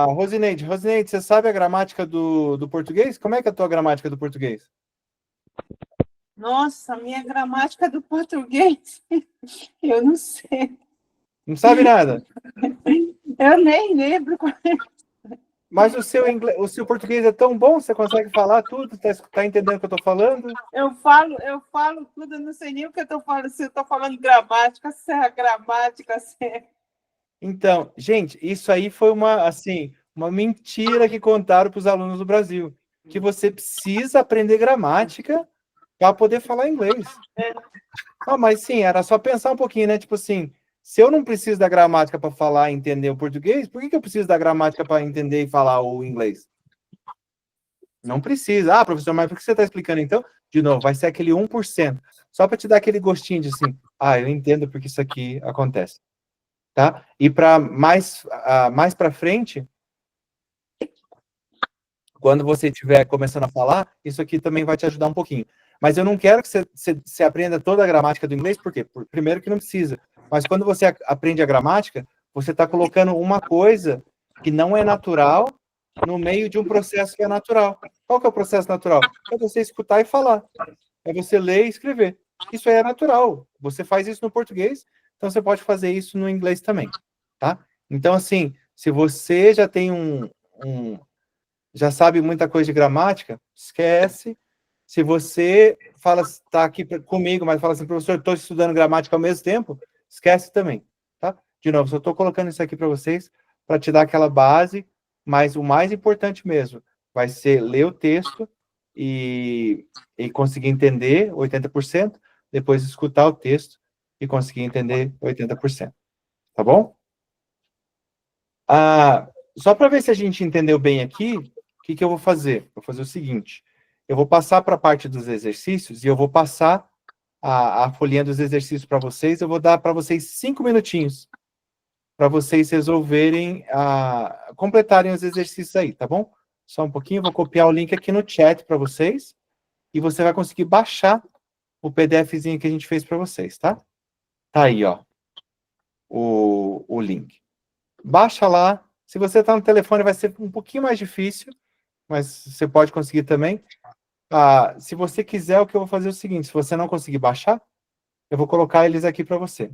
Rosineide. Rosineide, você sabe a gramática do português? Como é que é a tua gramática do português? Nossa, minha gramática do português, eu não sei. Não sabe nada? Eu nem lembro. Mas o seu inglês, o seu português é tão bom, você consegue falar tudo, tá entendendo o que eu tô falando? Eu falo tudo, eu não sei nem o que eu estou falando, se eu estou falando gramática, se é a gramática, se é... Então, gente, isso aí foi uma mentira que contaram para os alunos do Brasil, que você precisa aprender gramática para poder falar inglês. Ah, mas sim, era só pensar um pouquinho, né? Tipo assim, se eu não preciso da gramática para falar e entender o português, por que eu preciso da gramática para entender e falar o inglês? Não precisa. Ah, professor, mas por que você está explicando então? De novo, vai ser aquele 1%. Só para te dar aquele gostinho de assim, eu entendo porque isso aqui acontece. Tá? E para mais para frente, quando você estiver começando a falar, isso aqui também vai te ajudar um pouquinho. Mas eu não quero que você aprenda toda a gramática do inglês, por quê? Primeiro que não precisa. Mas quando você aprende a gramática, você está colocando uma coisa que não é natural no meio de um processo que é natural. Qual que é o processo natural? É você escutar e falar. É você ler e escrever. Isso aí é natural. Você faz isso no português, então você pode fazer isso no inglês também, tá? Então, assim, se você já tem já sabe muita coisa de gramática, esquece. Se você está aqui comigo, mas fala assim, professor, estou estudando gramática ao mesmo tempo, esquece também, tá? De novo, só estou colocando isso aqui para vocês, para te dar aquela base, mas o mais importante mesmo vai ser ler o texto e conseguir entender 80%, depois escutar o texto e conseguir entender 80%, tá bom? Só para ver se a gente entendeu bem aqui, o que eu vou fazer? Vou fazer o seguinte, eu vou passar para a parte dos exercícios e eu vou passar a folhinha dos exercícios para vocês, eu vou dar para vocês 5 minutinhos para vocês resolverem, completarem os exercícios aí, tá bom? Só um pouquinho, vou copiar o link aqui no chat para vocês e você vai conseguir baixar o PDFzinho que a gente fez para vocês, tá? Tá aí, ó, o link. Baixa lá. Se você está no telefone, vai ser um pouquinho mais difícil, mas você pode conseguir também. Se você quiser, o que eu vou fazer é o seguinte: se você não conseguir baixar, eu vou colocar eles aqui para você.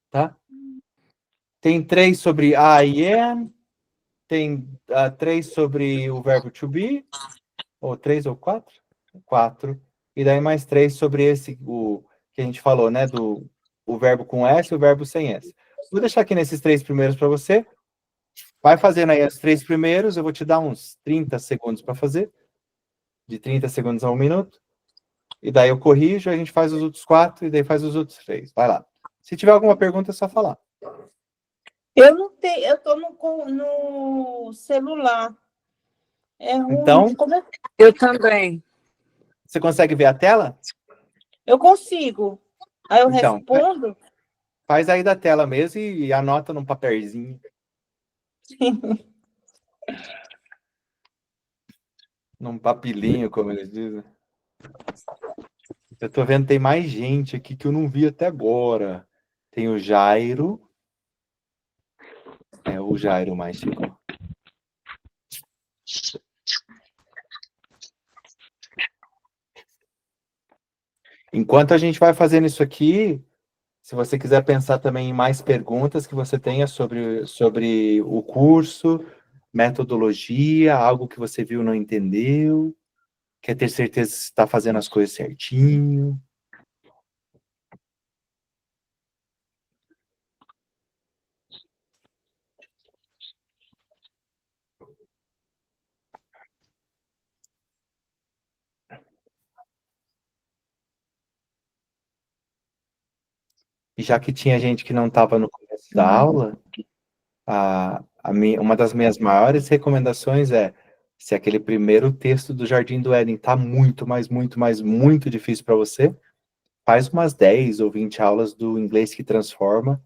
Tá? Tem 3 sobre I am, tem 3 sobre o verbo to be, ou 3 ou 4? 4. E daí mais 3 sobre o que a gente falou, né? O verbo com S e o verbo sem S. Vou deixar aqui nesses 3 primeiros para você. Vai fazendo aí os 3 primeiros, eu vou te dar uns 30 segundos para fazer, de 30 segundos a 1 minuto, e daí eu corrijo, a gente faz os outros 4, e daí faz os outros 3. Vai lá. Se tiver alguma pergunta, é só falar. Eu não tenho, eu estou no celular. É ruim. Então, Como é? Eu também. você consegue ver a tela? Eu consigo. Aí eu Então, respondo. faz aí da tela mesmo e anota num papelzinho. Num papelinho, como eles dizem. Eu tô vendo, tem mais gente aqui que eu não vi até agora. Tem o Jairo. O Jairo mais chegou. Enquanto a gente vai fazendo isso aqui, se você quiser pensar também em mais perguntas que você tenha sobre o curso, metodologia, algo que você viu e não entendeu, quer ter certeza se está fazendo as coisas certinho. E já que tinha gente que não estava no começo da aula, uma das minhas maiores recomendações é, se aquele primeiro texto do Jardim do Éden está muito, mas muito, mas muito difícil para você, faz umas 10 ou 20 aulas do Inglês que Transforma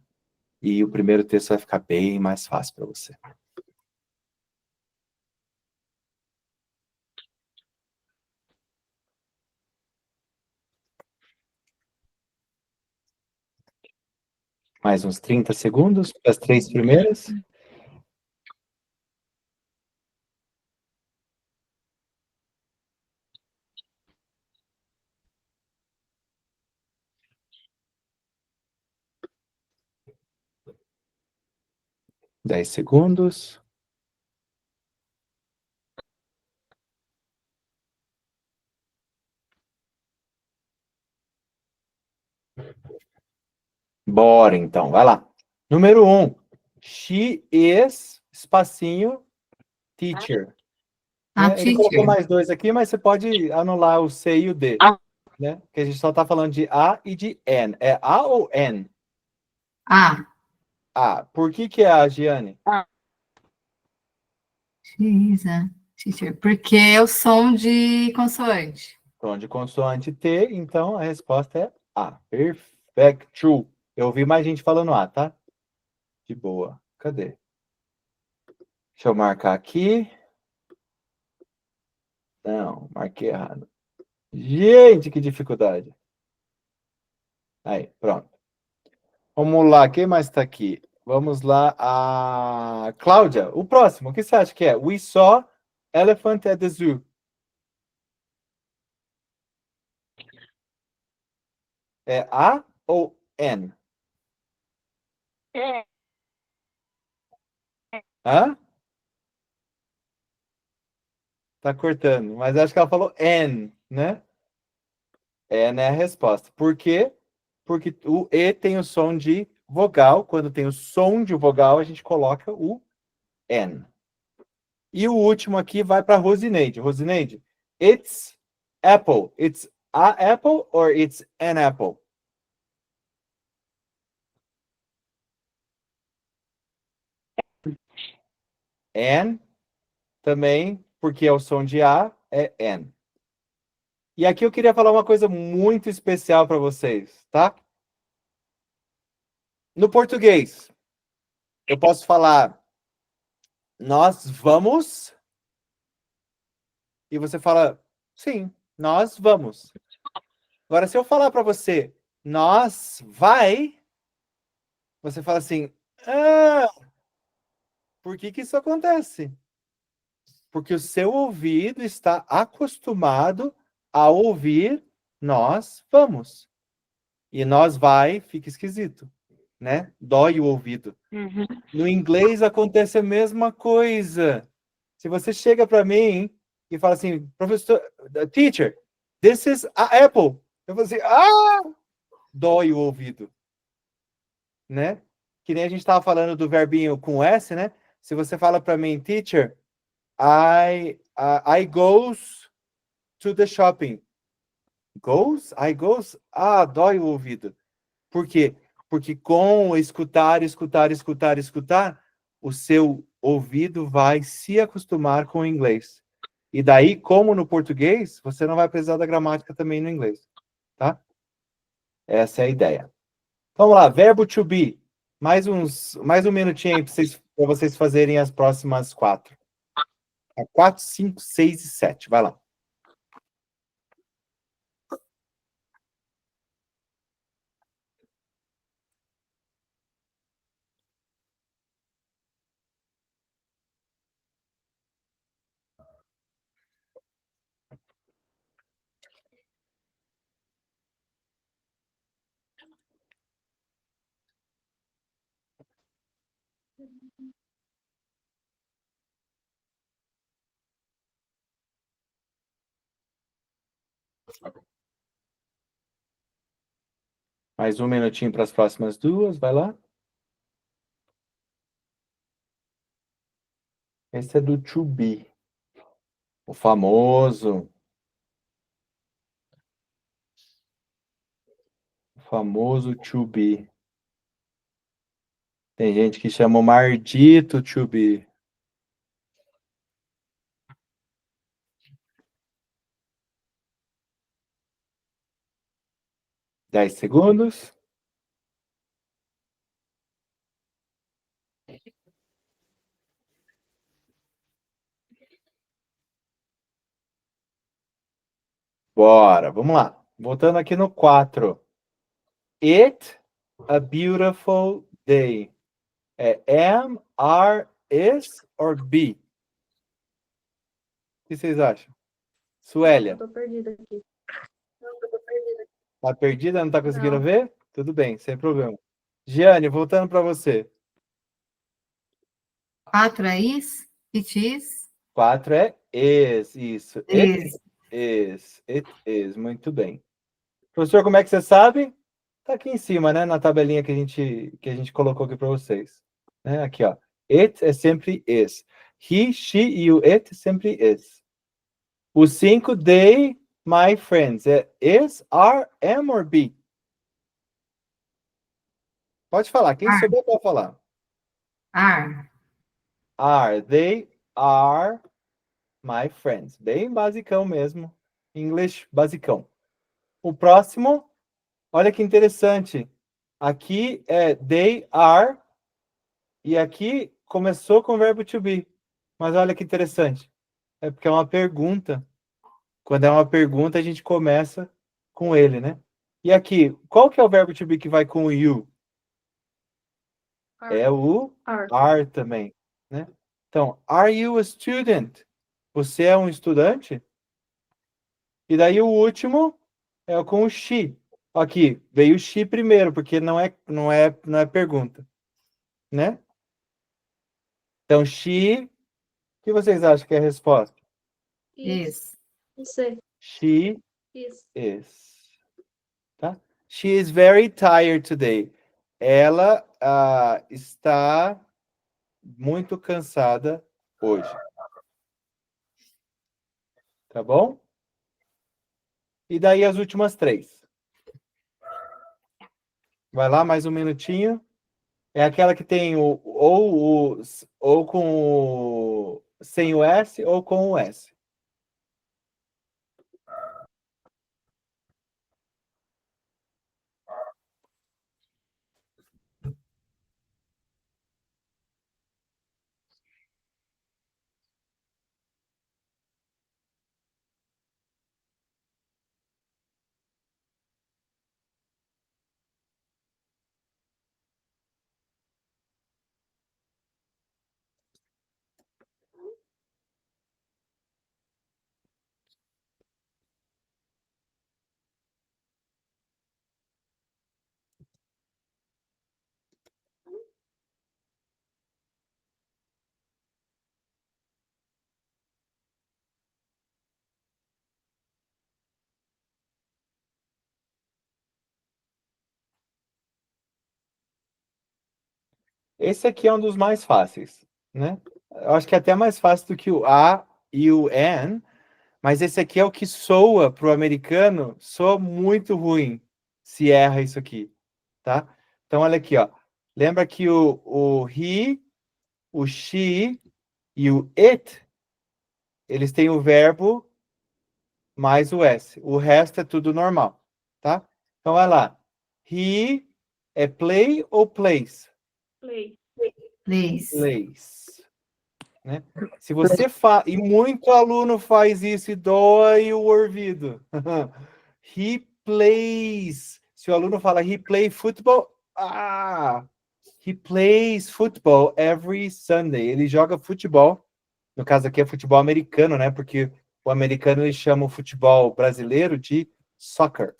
e o primeiro texto vai ficar bem mais fácil para você. Mais uns 30 segundos para as 3 primeiras. 10 segundos. Bora, então. Vai lá. Número 1. She is, espacinho, teacher. A Né? Ele colocou teacher. mais 2 aqui, mas você pode anular o C e o D. Né? Porque a gente só está falando de A e de N. É A ou N? A. A. Por que é A, Giane? She is a teacher. Porque é o som de consoante. Som de consoante T, então a resposta é A. Perfeito. Eu ouvi mais gente falando A, tá? De boa. Cadê? Deixa eu marcar aqui. Não, marquei errado. Gente, que dificuldade. Aí, pronto. Vamos lá, quem mais está aqui? Vamos lá, a Cláudia. O próximo, o que você acha que é? We saw elephant at the zoo. É A ou N? Hã? Tá cortando, mas acho que ela falou N, né? N é a resposta. Por quê? Porque o E tem o som de vogal. Quando tem o som de vogal, a gente coloca o N. E o último aqui vai para Rosineide. Rosineide, it's apple. It's a apple or it's an apple? N também, porque é o som de A, é N. E aqui eu queria falar uma coisa muito especial para vocês, tá? No português, eu posso falar nós vamos e você fala sim, nós vamos. Agora, se eu falar para você nós vai, você fala assim, ah, por que isso acontece? Porque o seu ouvido está acostumado a ouvir nós vamos. E nós vai, fica esquisito, né? Dói o ouvido. No inglês acontece a mesma coisa. Se você chega para mim e fala assim, professor, teacher, this is a apple. Eu vou assim, dói o ouvido, né? Que nem a gente estava falando do verbinho com S, né? Se você fala para mim, teacher, I goes to the shopping. Goes? I goes? Dói o ouvido. Por quê? Porque com escutar, o seu ouvido vai se acostumar com o inglês. E daí, como no português, você não vai precisar da gramática também no inglês, tá? Essa é a ideia. Vamos lá, verbo to be. Mais um minutinho aí para vocês fazerem as próximas 4. 4, 5, 6 e 7. Vai lá. Mais um minutinho para as próximas 2. Vai lá. Esse é do to be. O famoso to be. Tem gente que chama o maldito to be. Dez segundos. Bora, vamos lá. Voltando aqui no 4. It a beautiful day. É am, are, is or be? O que vocês acham? Suélia, Eu tô perdida aqui. tá perdida? Não tá conseguindo Não. ver? Tudo bem, sem problema. Giane, voltando para você. 4 é is, it is, 4 é is, isso. is. It is. Muito bem. Professor, como é que você sabe? Tá aqui em cima, né? Na tabelinha que a gente colocou aqui para vocês. Né? Aqui, ó. It é sempre is. He, she e o it sempre is. O 5, they, my friends. É is, are, am or be? Pode falar. Quem souber pode falar. Are. Are. They are my friends. Bem basicão mesmo. English basicão. O próximo, olha que interessante. Aqui é they are e aqui começou com o verbo to be. Mas olha que interessante. É porque é uma pergunta. Quando é uma pergunta, a gente começa com ele, né? E aqui, qual que é o verbo to be que vai com o you? É o are também, né? Então, are you a student? Você é um estudante? E daí o último é com o she. Aqui, veio o she primeiro, porque não é pergunta, né? Então, she, o que vocês acham que é a resposta? Is. Não sei. She Isso. is. Tá? She is very tired today. Ela está muito cansada hoje. Tá bom? E daí as últimas 3. Vai lá, mais um minutinho. É aquela que tem ou com sem o S ou com o S. Esse aqui é um dos mais fáceis, né? Eu acho que é até mais fácil do que o A e o N, mas esse aqui é o que soa para o americano, soa muito ruim se erra isso aqui, tá? Então, olha aqui, ó. Lembra que o he, o she e o it, eles têm o verbo mais o S. O resto é tudo normal, tá? Então, vai lá. He é play ou plays? Play. Plays. Plays. Né? Se você faz, e muito aluno faz isso e dói o ouvido. He plays. Se o aluno fala he play football, he plays football every Sunday. Ele joga futebol. No caso aqui é futebol americano, né? Porque o americano ele chama o futebol brasileiro de soccer.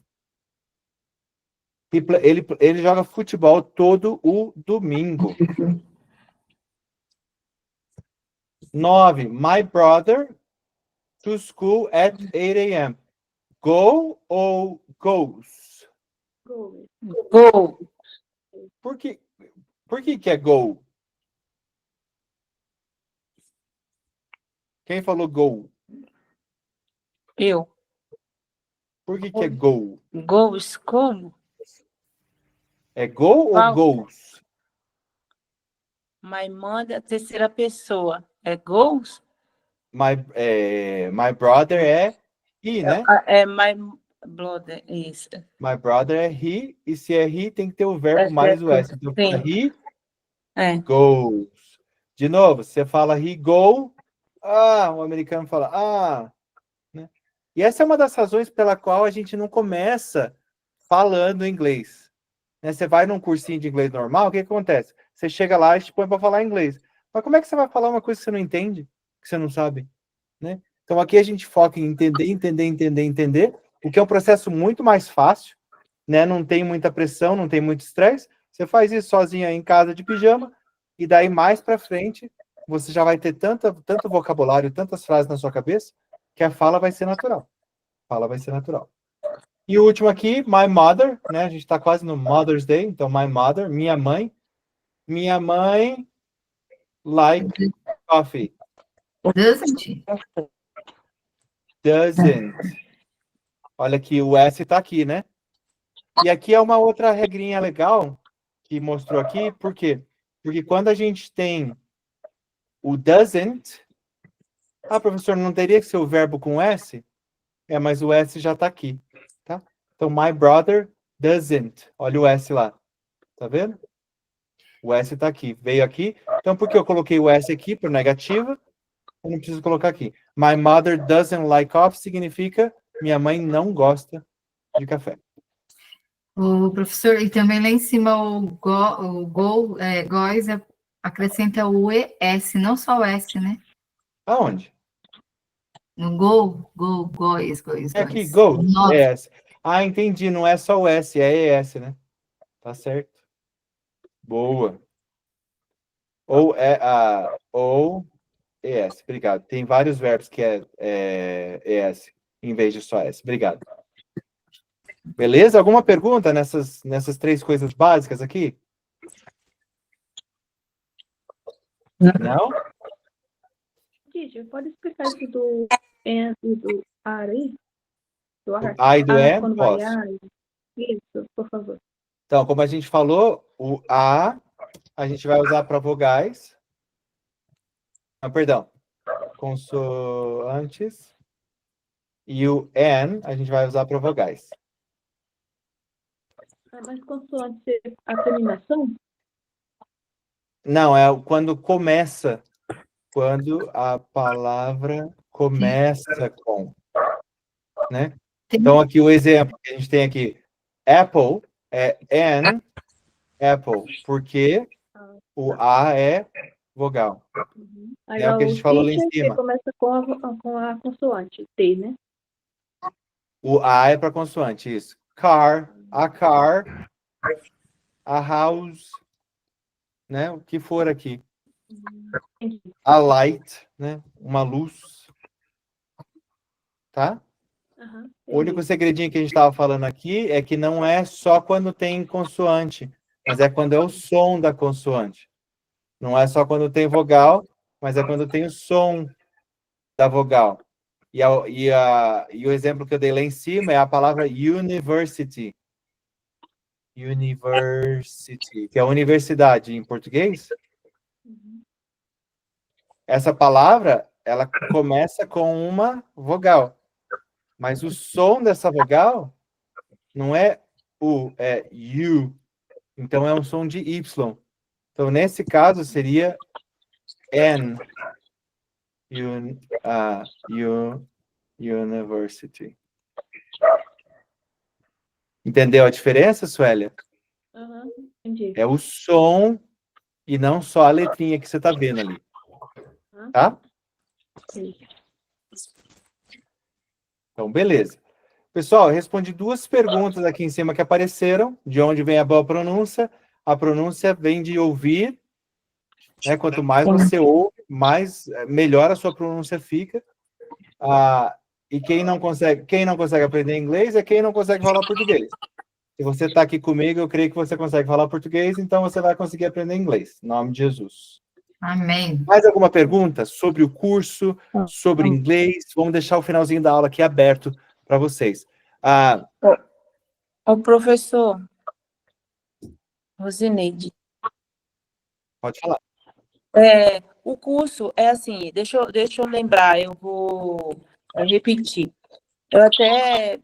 Ele joga futebol todo o domingo. 9. My brother to school at 8 a.m. Go ou goes? Go. Go. Por que é go? Quem falou go? Eu. Por que é go? Goes como? É go ou Qual? goes? My mother, terceira pessoa. É goes? My brother é he, né? É my brother, isso. My brother é he, e se é he, tem que ter o verbo mais o S. Então, Sim. he É. goes. De novo, você fala he go, o americano fala, né? E essa é uma das razões pela qual a gente não começa falando inglês. Né? Você vai num cursinho de inglês normal, o que acontece? Você chega lá e te põe para falar inglês. Mas como é que você vai falar uma coisa que você não entende, que você não sabe? Né? Então aqui a gente foca em entender, o que é um processo muito mais fácil, né? Não tem muita pressão, não tem muito estresse. Você faz isso sozinho aí em casa de pijama, e daí mais para frente você já vai ter tanto vocabulário, tantas frases na sua cabeça, que a fala vai ser natural. Fala vai ser natural. E o último aqui, my mother, né? A gente está quase no Mother's Day, então my mother, minha mãe. Minha mãe like coffee. Doesn't. Doesn't. Olha aqui, o S está aqui, né? E aqui é uma outra regrinha legal que mostrou aqui, por quê? Porque quando a gente tem o doesn't, professor, não teria que ser o verbo com S? Mas o S já está aqui, tá? Então, my brother doesn't. Olha o S lá. Tá vendo? O S está aqui. Veio aqui. Então, por que eu coloquei o S aqui para negativa? Eu não preciso colocar aqui. My mother doesn't like coffee significa minha mãe não gosta de café. O professor, e também lá em cima góis acrescenta o ES, não só o S, né? Aonde? No góis. É aqui, go. Nossa. ES. Entendi. Não é só o S, é ES, né? Tá certo. Boa. Ou ES. Obrigado. Tem vários verbos que é ES em vez de só S. Obrigado. Beleza? Alguma pergunta nessas três coisas básicas aqui? Não? Teacher, pode explicar isso do and e do are aí? Do are? A e do E? Quando Posso. vai are. Isso, por favor. Então, como a gente falou, o A a gente vai usar para vogais. Perdão. Consoantes. E o N a gente vai usar para vogais. Mas consoante ser a terminação? Não, é quando começa. Quando a palavra começa com. Né? Então, aqui o exemplo que a gente tem aqui. Apple é N, Apple, porque o A é vogal. Aí, É o que a gente falou lá em cima. Que começa com a consoante, T, né? O A é para consoante, isso. Car, a car, a house, né? O que for aqui. A light, né? Uma luz. Tá? O único segredinho que a gente estava falando aqui é que não é só quando tem consoante, mas é quando é o som da consoante. Não é só quando tem vogal, mas é quando tem o som da vogal. E o exemplo que eu dei lá em cima é a palavra university. University, que é universidade em português. Essa palavra, ela começa com uma vogal. Mas o som dessa vogal não é U, é U. Então, é um som de Y. Então, nesse caso, seria N. University. Entendeu a diferença, Suélia? Entendi. É o som e não só a letrinha que você está vendo ali. Tá? Sim. Então, beleza. Pessoal, eu respondi duas perguntas aqui em cima que apareceram. De onde vem a boa pronúncia? A pronúncia vem de ouvir. Né? Quanto mais você ouve, melhor a sua pronúncia fica. E quem não consegue aprender inglês é quem não consegue falar português. Se você está aqui comigo, eu creio que você consegue falar português, então você vai conseguir aprender inglês. Em nome de Jesus. Amém. Mais alguma pergunta sobre o curso, sobre inglês? Vamos deixar o finalzinho da aula aqui aberto para vocês. O professor Rosineide. Pode falar. O curso é assim, deixa eu lembrar, eu vou repetir. Eu até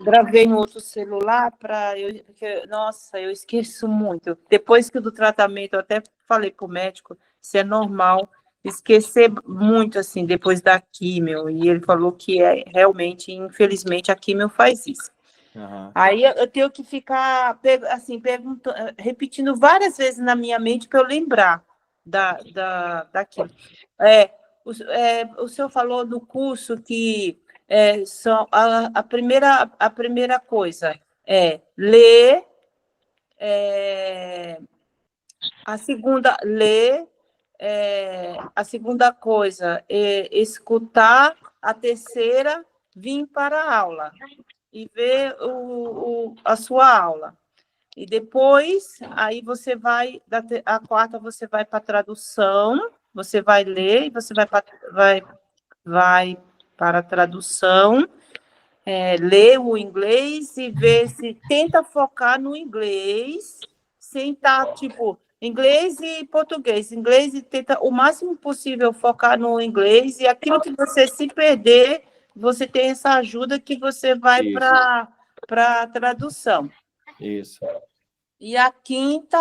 gravei no outro celular porque, nossa, eu esqueço muito. Depois que do tratamento, eu até falei para o médico se é normal esquecer muito, assim, depois da químio. E ele falou que realmente, infelizmente, a químio faz isso. Uhum. Aí eu tenho que ficar, assim, repetindo várias vezes na minha mente para eu lembrar daquilo. O senhor falou do curso que só a primeira coisa é ler, a segunda, ler, a segunda coisa é escutar, a terceira, vir para a aula e ver a sua aula. E depois, aí você vai, a quarta você vai para a tradução, você vai ler, e você vai para a tradução, ler o inglês e ver se tenta focar no inglês, sem estar, tipo, inglês e português, inglês e tenta o máximo possível focar no inglês, e aquilo que você se perder, você tem essa ajuda que você vai Isso. para a tradução. Isso. E a quinta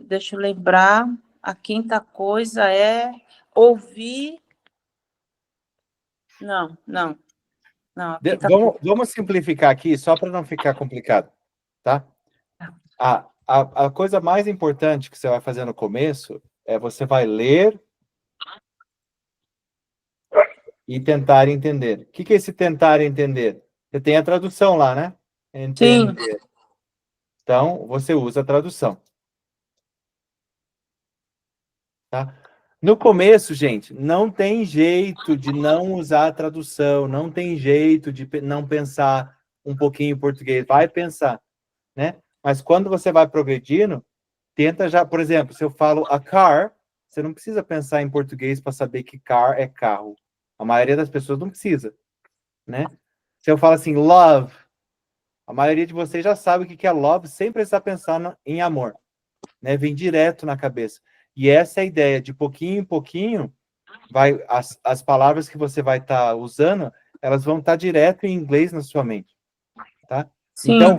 deixa eu lembrar, a quinta coisa é ouvir. Não. Vamos simplificar aqui, só para não ficar complicado, tá? A coisa mais importante que você vai fazer no começo é você vai ler e tentar entender. O que é esse tentar entender? Você tem a tradução lá, né? Entender. Sim. Então, você usa a tradução. Tá? No começo, gente, não tem jeito de não usar a tradução, não tem jeito de não pensar um pouquinho em português. Vai pensar, né? Mas quando você vai progredindo, tenta já, por exemplo, se eu falo a car, você não precisa pensar em português para saber que car é carro. A maioria das pessoas não precisa, né? Se eu falo assim, love, a maioria de vocês já sabe o que é love sem precisar pensar em amor, né? Vem direto na cabeça. E essa é a ideia, de pouquinho em pouquinho, as palavras que você vai estar usando, elas vão estar direto em inglês na sua mente, tá? Sim. Então,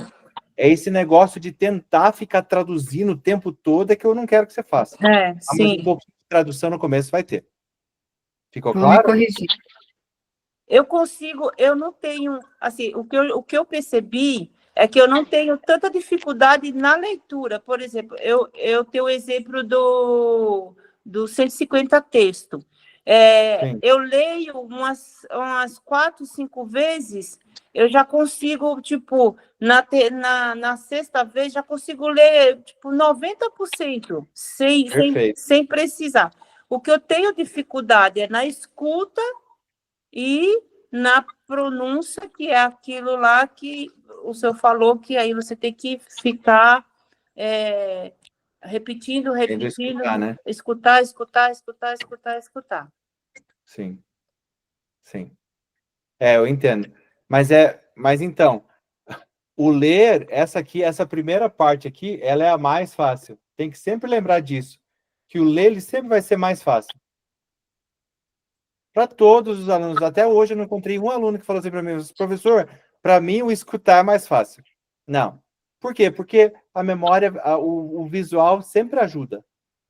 é esse negócio de tentar ficar traduzindo o tempo todo é que eu não quero que você faça. Mas Sim. um pouquinho de tradução no começo vai ter. Ficou Vou claro? me corrigir. Eu não tenho, assim, o que eu percebi é que eu não tenho tanta dificuldade na leitura. Por exemplo, eu tenho o exemplo do 150 texto. Eu leio umas 4, 5 vezes, eu já consigo, tipo, na sexta vez, já consigo ler, tipo, 90%, sem precisar. O que eu tenho dificuldade é na escuta e na pronúncia, que é aquilo lá que o senhor falou, que aí você tem que ficar repetindo, Escutar, né? escutar. Sim. Eu entendo. Mas então, o ler, essa primeira parte aqui, ela é a mais fácil. Tem que sempre lembrar disso, que o ler ele sempre vai ser mais fácil. Para todos os alunos. Até hoje eu não encontrei um aluno que falou assim para mim, professor, para mim o escutar é mais fácil. Não. Por quê? Porque a memória, o visual sempre ajuda,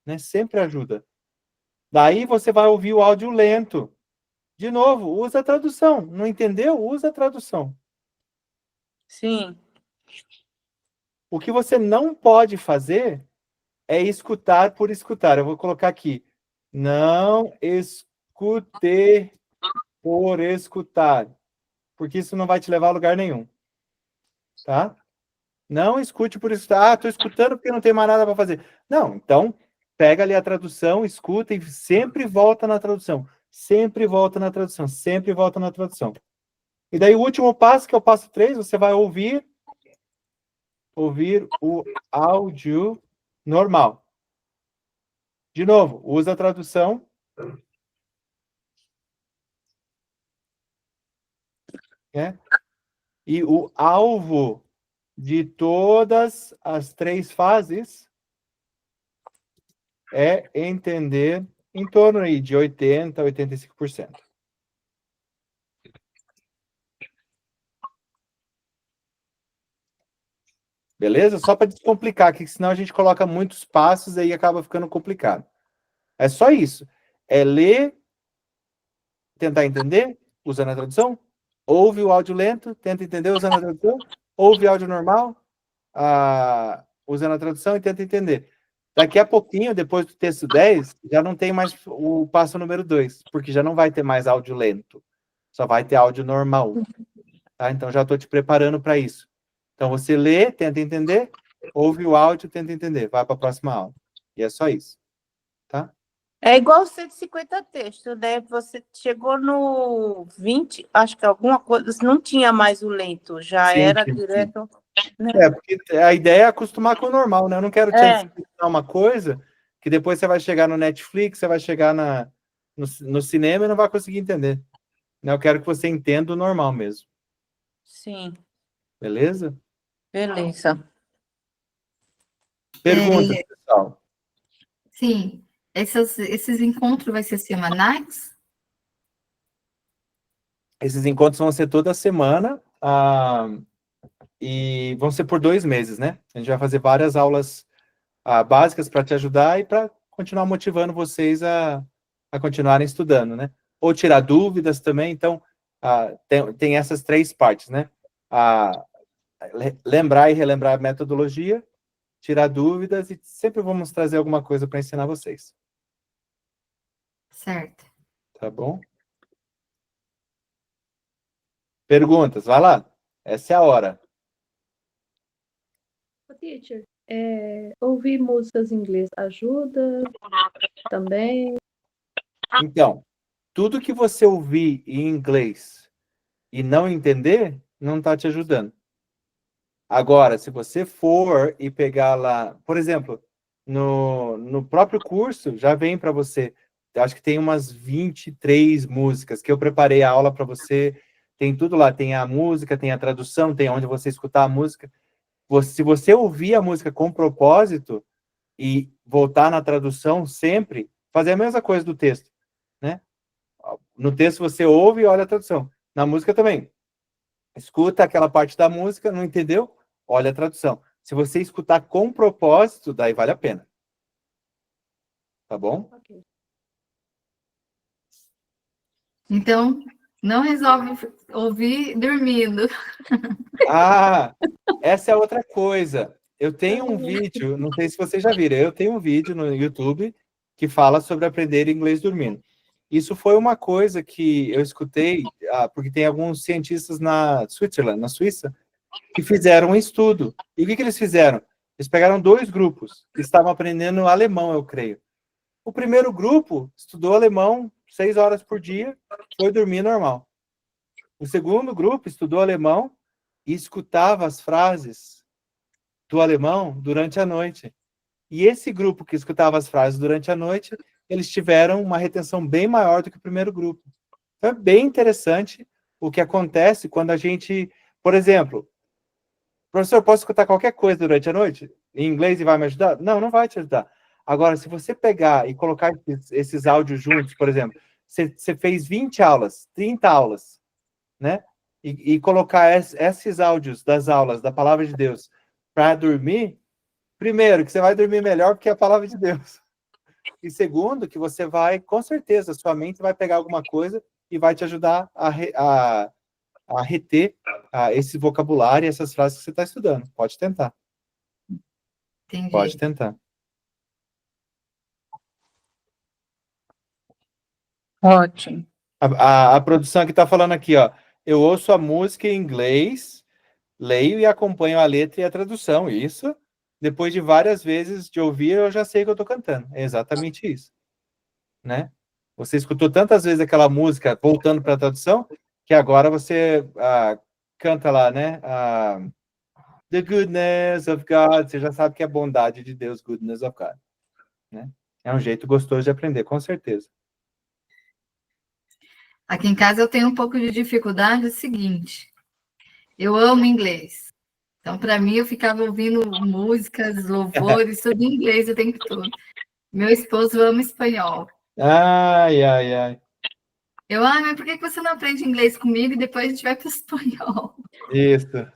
né? Sempre ajuda. Daí você vai ouvir o áudio lento. De novo, usa a tradução. Não entendeu? Usa a tradução. Sim. O que você não pode fazer é escutar por escutar. Eu vou colocar aqui. Não escute por escutar. Porque isso não vai te levar a lugar nenhum. Tá? Não escute por escutar. Estou escutando porque não tem mais nada para fazer. Não, então pega ali a tradução, escuta e sempre volta na tradução. Sempre volta na tradução. Sempre volta na tradução. E daí o último passo, que é o passo 3, você vai ouvir o áudio normal. De novo, usa a tradução. Né? E o alvo de todas as 3 fases é entender em torno aí de 80% a 85%. Beleza? Só para descomplicar aqui, senão a gente coloca muitos passos e aí acaba ficando complicado. É só isso. É ler, tentar entender, usando a tradução. Ouve o áudio lento, tenta entender usando a tradução. Ouve áudio normal, usando a tradução e tenta entender. Daqui a pouquinho, depois do texto 10, já não tem mais o passo número 2, porque já não vai ter mais áudio lento. Só vai ter áudio normal. Tá? Então, já estou te preparando para isso. Então, você lê, tenta entender, ouve o áudio, tenta entender, vai para a próxima aula. E é só isso, tá? É igual 150 textos, né? Você chegou no 20, acho que alguma coisa, não tinha mais o lento, já Sim, era sim, sim. direto, né? Porque a ideia é acostumar com o normal, né? Eu não quero te É. ensinar uma coisa que depois você vai chegar no Netflix, você vai chegar no cinema e não vai conseguir entender. Né? Eu quero que você entenda o normal mesmo. Sim, Beleza? beleza. Perguntas, pessoal. Sim, esses encontros vai ser semanais? Esses encontros vão ser toda semana e vão ser por 2 meses, né? A gente vai fazer várias aulas básicas para te ajudar e para continuar motivando vocês a continuarem estudando, né? Ou tirar dúvidas também. Então, tem essas 3 partes, né? Lembrar e relembrar a metodologia, tirar dúvidas e sempre vamos trazer alguma coisa para ensinar vocês. Certo. Tá bom? Perguntas, vai lá. Essa é a hora. Teacher, ouvir músicas em inglês ajuda também? Então, tudo que você ouvir em inglês e não entender, não está te ajudando. Agora, se você for e pegar lá, por exemplo, no próprio curso, já vem para você, eu acho que tem umas 23 músicas que eu preparei a aula para você, tem tudo lá, tem a música, tem a tradução, tem onde você escutar a música. Se você ouvir a música com propósito e voltar na tradução sempre, fazer a mesma coisa do texto, né? No texto você ouve e olha a tradução. Na música também. Escuta aquela parte da música, não entendeu? Olha a tradução. Se você escutar com propósito, daí vale a pena. Tá bom? Ok. Então, não resolve ouvir dormindo. Essa é outra coisa. Eu tenho um vídeo, não sei se vocês já viram, eu tenho um vídeo no YouTube que fala sobre aprender inglês dormindo. Isso foi uma coisa que eu escutei, porque tem alguns cientistas na Suíça, que fizeram um estudo. E o que eles fizeram? Eles pegaram 2 grupos que estavam aprendendo alemão, eu creio. O primeiro grupo estudou alemão 6 horas por dia, foi dormir normal. O segundo grupo estudou alemão e escutava as frases do alemão durante a noite. E esse grupo que escutava as frases durante a noite, eles tiveram uma retenção bem maior do que o primeiro grupo. Então, é bem interessante o que acontece quando a gente, por exemplo, professor, posso escutar qualquer coisa durante a noite? Em inglês e vai me ajudar? Não, não vai te ajudar. Agora, se você pegar e colocar esses áudios juntos, por exemplo, você fez 20 aulas, 30 aulas, né? E colocar esses áudios das aulas da palavra de Deus para dormir, primeiro, que você vai dormir melhor porque é a palavra de Deus. E segundo, que você vai, com certeza, sua mente vai pegar alguma coisa e vai te ajudar a reter esse vocabulário e essas frases que você está estudando. Pode tentar. Entendi. Pode tentar. Ótimo. A produção que está falando aqui, ó. Eu ouço a música em inglês, leio e acompanho a letra e a tradução. Isso, depois de várias vezes de ouvir, eu já sei que eu estou cantando. É exatamente isso. Né? Você escutou tantas vezes aquela música voltando para a tradução, que agora você canta lá, né? The goodness of God. Você já sabe que é bondade de Deus, goodness of God. Né? É um jeito gostoso de aprender, com certeza. Aqui em casa eu tenho um pouco de dificuldade, é o seguinte, eu amo inglês. Então, para mim, eu ficava ouvindo músicas, louvores, tudo em inglês o tempo todo. Meu esposo ama espanhol. Ai, ai, ai. Mas por que você não aprende inglês comigo e depois a gente vai para o espanhol? Isso.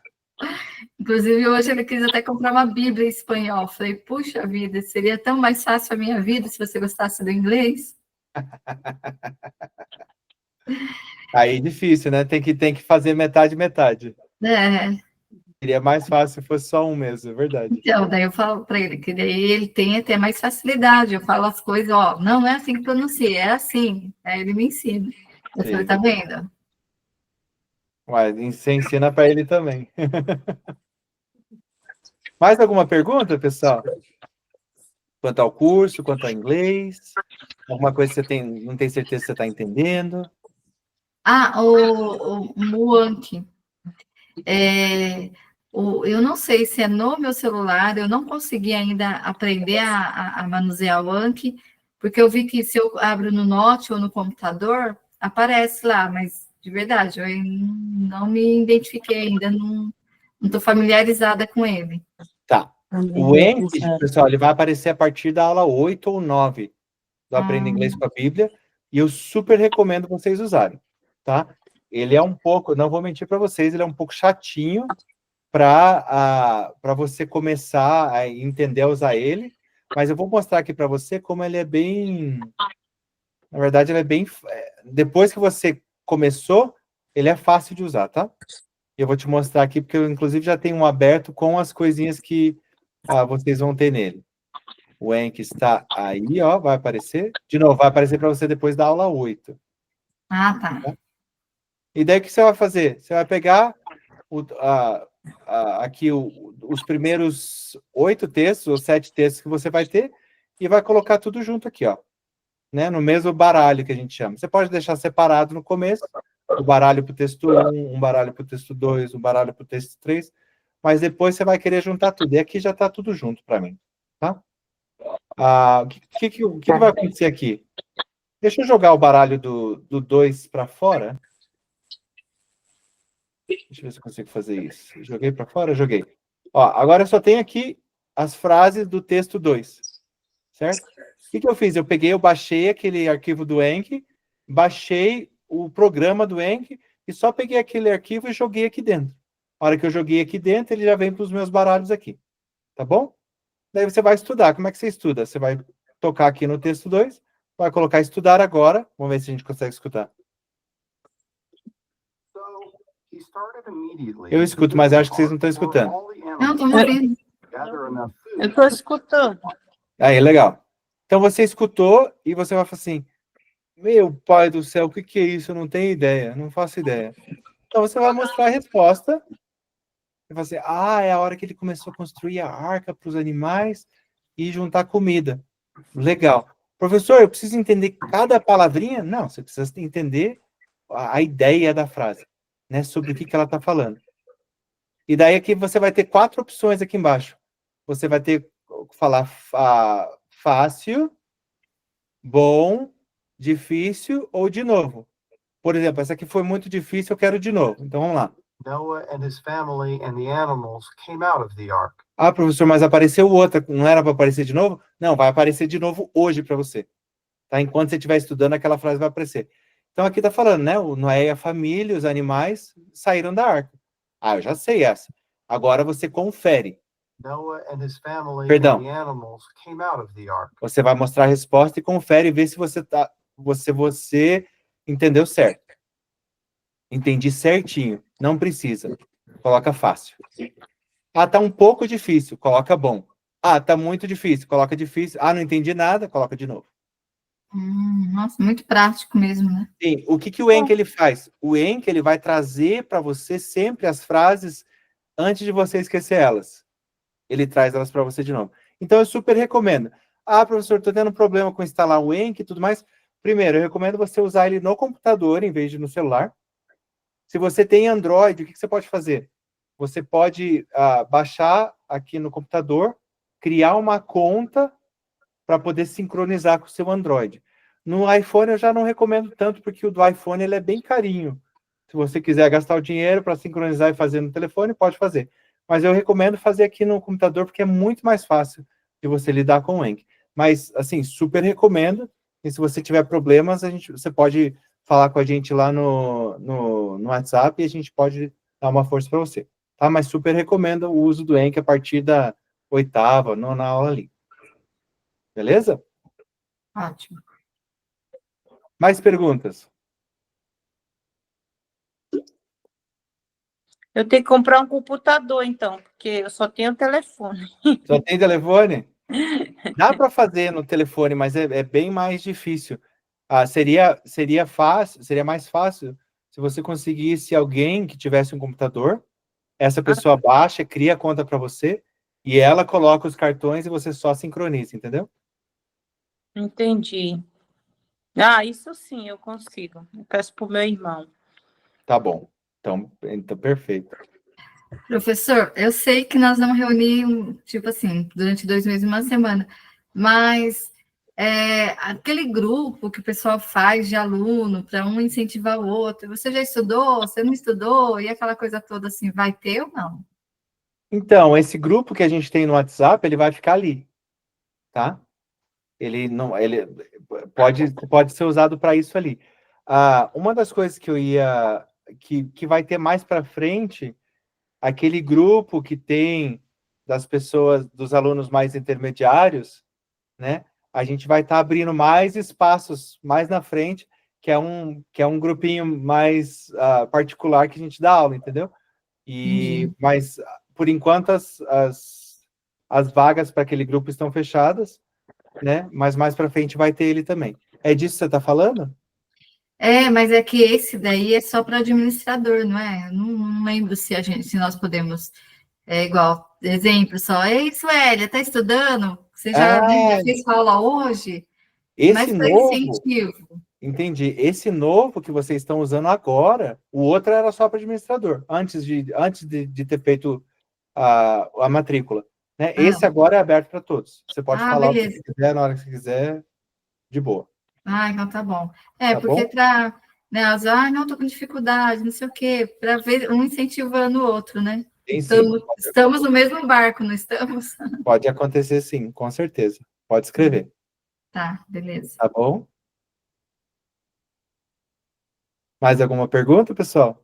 Inclusive, hoje ele quis até comprar uma Bíblia em espanhol. Falei, puxa vida, seria tão mais fácil a minha vida se você gostasse do inglês. Aí difícil, né? Tem que fazer metade, metade. É, Seria mais fácil se fosse só um mesmo, é verdade. então, daí eu falo para ele que daí ele tem até mais facilidade. Eu falo as coisas, ó, não é assim que pronuncia, é assim. Aí ele me ensina. Eu falei, Sim. tá vendo? Ué, você ensina para ele também. Mais alguma pergunta, pessoal? Quanto ao curso, quanto ao inglês? Alguma coisa que você não tem certeza que você está entendendo? O Muanki. Eu não sei se é no meu celular, eu não consegui ainda aprender a manusear o Anki, porque eu vi que se eu abro no Note ou no computador, aparece lá, mas de verdade, eu não me identifiquei ainda, não estou familiarizada com ele. Tá. O Enki, pessoal, ele vai aparecer a partir da aula 8 ou 9 do Aprenda Inglês com a Bíblia, e eu super recomendo vocês usarem, tá? Ele é um pouco, não vou mentir para vocês, ele é um pouco chatinho para você começar a entender a usar ele, mas eu vou mostrar aqui para você como ele é bem... Na verdade, ele é bem... Depois que você começou, ele é fácil de usar, tá? Eu vou te mostrar aqui, porque eu, inclusive, já tenho um aberto com as coisinhas que vocês vão ter nele. O Enki está aí, ó, vai aparecer. De novo, vai aparecer para você depois da aula 8. Tá. E daí, o que você vai fazer? Você vai pegar aqui os primeiros 8 textos, ou 7 textos que você vai ter, e vai colocar tudo junto aqui, ó. Né, no mesmo baralho que a gente chama. Você pode deixar separado no começo, o baralho para o texto 1, um baralho para o texto 2, um baralho para o texto 3, mas depois você vai querer juntar tudo. E aqui já está tudo junto para mim, tá? O que vai acontecer aqui? Deixa eu jogar o baralho do 2 para fora. Deixa eu ver se eu consigo fazer isso. Joguei para fora? Joguei. Ó, agora eu só tenho aqui as frases do texto 2, certo? O que eu fiz? Eu baixei aquele arquivo do Enki, baixei o programa do Enki e só peguei aquele arquivo e joguei aqui dentro. A hora que eu joguei aqui dentro, ele já vem para os meus baralhos aqui. Tá bom? Daí você vai estudar. Como é que você estuda? Você vai tocar aqui no texto 2, vai colocar estudar agora. Vamos ver se a gente consegue escutar. Eu escuto, mas acho que vocês não estão escutando. Não, estou ouvindo. Eu estou escutando. Aí, legal. Então você escutou e você vai falar assim, meu pai do céu, o que é isso? Eu não tenho ideia, não faço ideia. Então você vai mostrar a resposta. E vai assim, é a hora que ele começou a construir a arca para os animais e juntar comida. Legal. Professor, eu preciso entender cada palavrinha? Não, você precisa entender a ideia da frase, né? Sobre o que ela está falando. E daí aqui você vai ter 4 opções aqui embaixo. Você vai ter falar fácil, bom, difícil ou de novo. Por exemplo, essa aqui foi muito difícil, eu quero de novo. Então vamos lá. Noah and his family and the animals came out of the ark. Professor, mas apareceu outra, não era para aparecer de novo? Não, vai aparecer de novo hoje para você. Tá? Enquanto você estiver estudando, aquela frase vai aparecer. Então aqui está falando, né? O Noé e a família, os animais, saíram da arca. Eu já sei essa. Agora você confere. Noah and his family Perdão. and the animals came out of the ark. Você vai mostrar a resposta e confere e vê se você entendeu certo. Entendi certinho. Não precisa. Coloca fácil. Tá um pouco difícil. Coloca bom. Tá muito difícil. Coloca difícil. Não entendi nada. Coloca de novo. Nossa, muito prático mesmo, né? Sim. O que o Enki ele faz? O Enki ele vai trazer para você sempre as frases antes de você esquecer elas. Ele traz elas para você de novo. Então, eu super recomendo. Professor, estou tendo problema com instalar o Enki e tudo mais. Primeiro, eu recomendo você usar ele no computador em vez de no celular. Se você tem Android, o que você pode fazer? Você pode baixar aqui no computador, criar uma conta para poder sincronizar com o seu Android. No iPhone eu já não recomendo tanto, porque o do iPhone ele é bem carinho. Se você quiser gastar o dinheiro para sincronizar e fazer no telefone, pode fazer. Mas eu recomendo fazer aqui no computador, porque é muito mais fácil de você lidar com o Enki. Mas, assim, super recomendo. E se você tiver problemas, você pode falar com a gente lá no WhatsApp e a gente pode dar uma força para você. Tá? Mas super recomendo o uso do Enki a partir da 8ª, 9ª aula ali. Beleza? Ótimo. Mais perguntas? Eu tenho que comprar um computador, então, porque eu só tenho telefone. Só tem telefone? Dá para fazer no telefone, mas é bem mais difícil. Seria fácil, seria mais fácil se você conseguisse alguém que tivesse um computador, essa pessoa baixa, cria a conta para você, E ela coloca os cartões e você só sincroniza, entendeu? Entendi. Ah, isso sim, eu consigo. Eu peço pro meu irmão. Tá bom. Então perfeito. Professor, eu sei que nós vamos reunir, tipo assim, durante 2 meses, uma semana, mas aquele grupo que o pessoal faz de aluno para um incentivar o outro, você já estudou? Você não estudou? E aquela coisa toda assim, vai ter ou não? Então, esse grupo que a gente tem no WhatsApp, ele vai ficar ali, tá? Ele não, ele pode ser usado para isso ali. Uma das coisas que eu ia, que vai ter mais para frente, aquele grupo que tem das pessoas, dos alunos mais intermediários, né? A gente vai estar abrindo mais espaços mais na frente, que é um grupinho mais particular que a gente dá aula, entendeu? Mas por enquanto as vagas para aquele grupo estão fechadas, né? Mas mais para frente vai ter ele também. É disso que você está falando? Mas é que esse daí é só para administrador, não é? Eu não lembro se nós podemos, igual, exemplo só, ei, Suélia, tá estudando? Você já fez sua aula hoje? Esse Mas para novo, incentivo. entendi. Esse novo que vocês estão usando agora, o outro era só para administrador, antes de ter feito a matrícula, né? Esse agora é aberto para todos. Você pode falar o que Beleza. você quiser, na hora que você quiser, de boa. Então tá bom. Tá Porque bom? para, né, não, tô com dificuldade, não sei o quê, para ver um incentivando o outro, né? Tem sim. Estamos no mesmo barco, não estamos? Pode acontecer sim, com certeza. Pode escrever. Tá, beleza. Tá bom? Mais alguma pergunta, pessoal?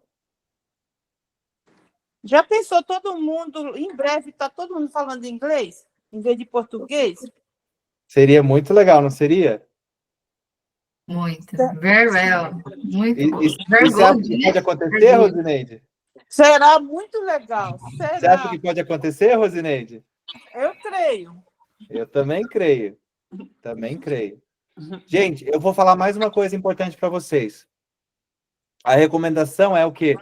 Já pensou todo mundo, em breve, está todo mundo falando inglês, em vez de português? Seria muito legal, não seria? Muito. Very well. Muito bom. E Very você acha good, que né? pode acontecer, Very good. Rosineide? Será muito legal, Você acha será? que pode acontecer, Rosineide? Eu creio. Eu também creio. Também creio. Gente, eu vou falar mais uma coisa importante para vocês. A recomendação é o quê?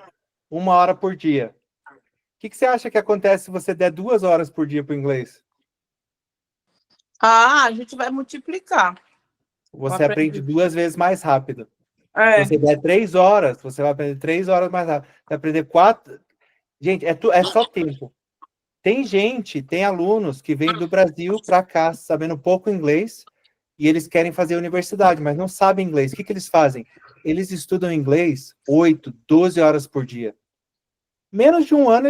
1 hora por dia. O que você acha que acontece se você der 2 horas por dia para o inglês? A gente vai multiplicar. Você aprende 2 vezes mais rápido. É. Se você der 3 horas, você vai aprender 3 horas mais rápido. Você vai aprender 4. Gente, é só tempo. Tem alunos que vêm do Brasil para cá sabendo pouco inglês e eles querem fazer universidade, mas não sabem inglês. O que eles fazem? Eles estudam inglês 8, 12 horas por dia. Menos de 1 ano,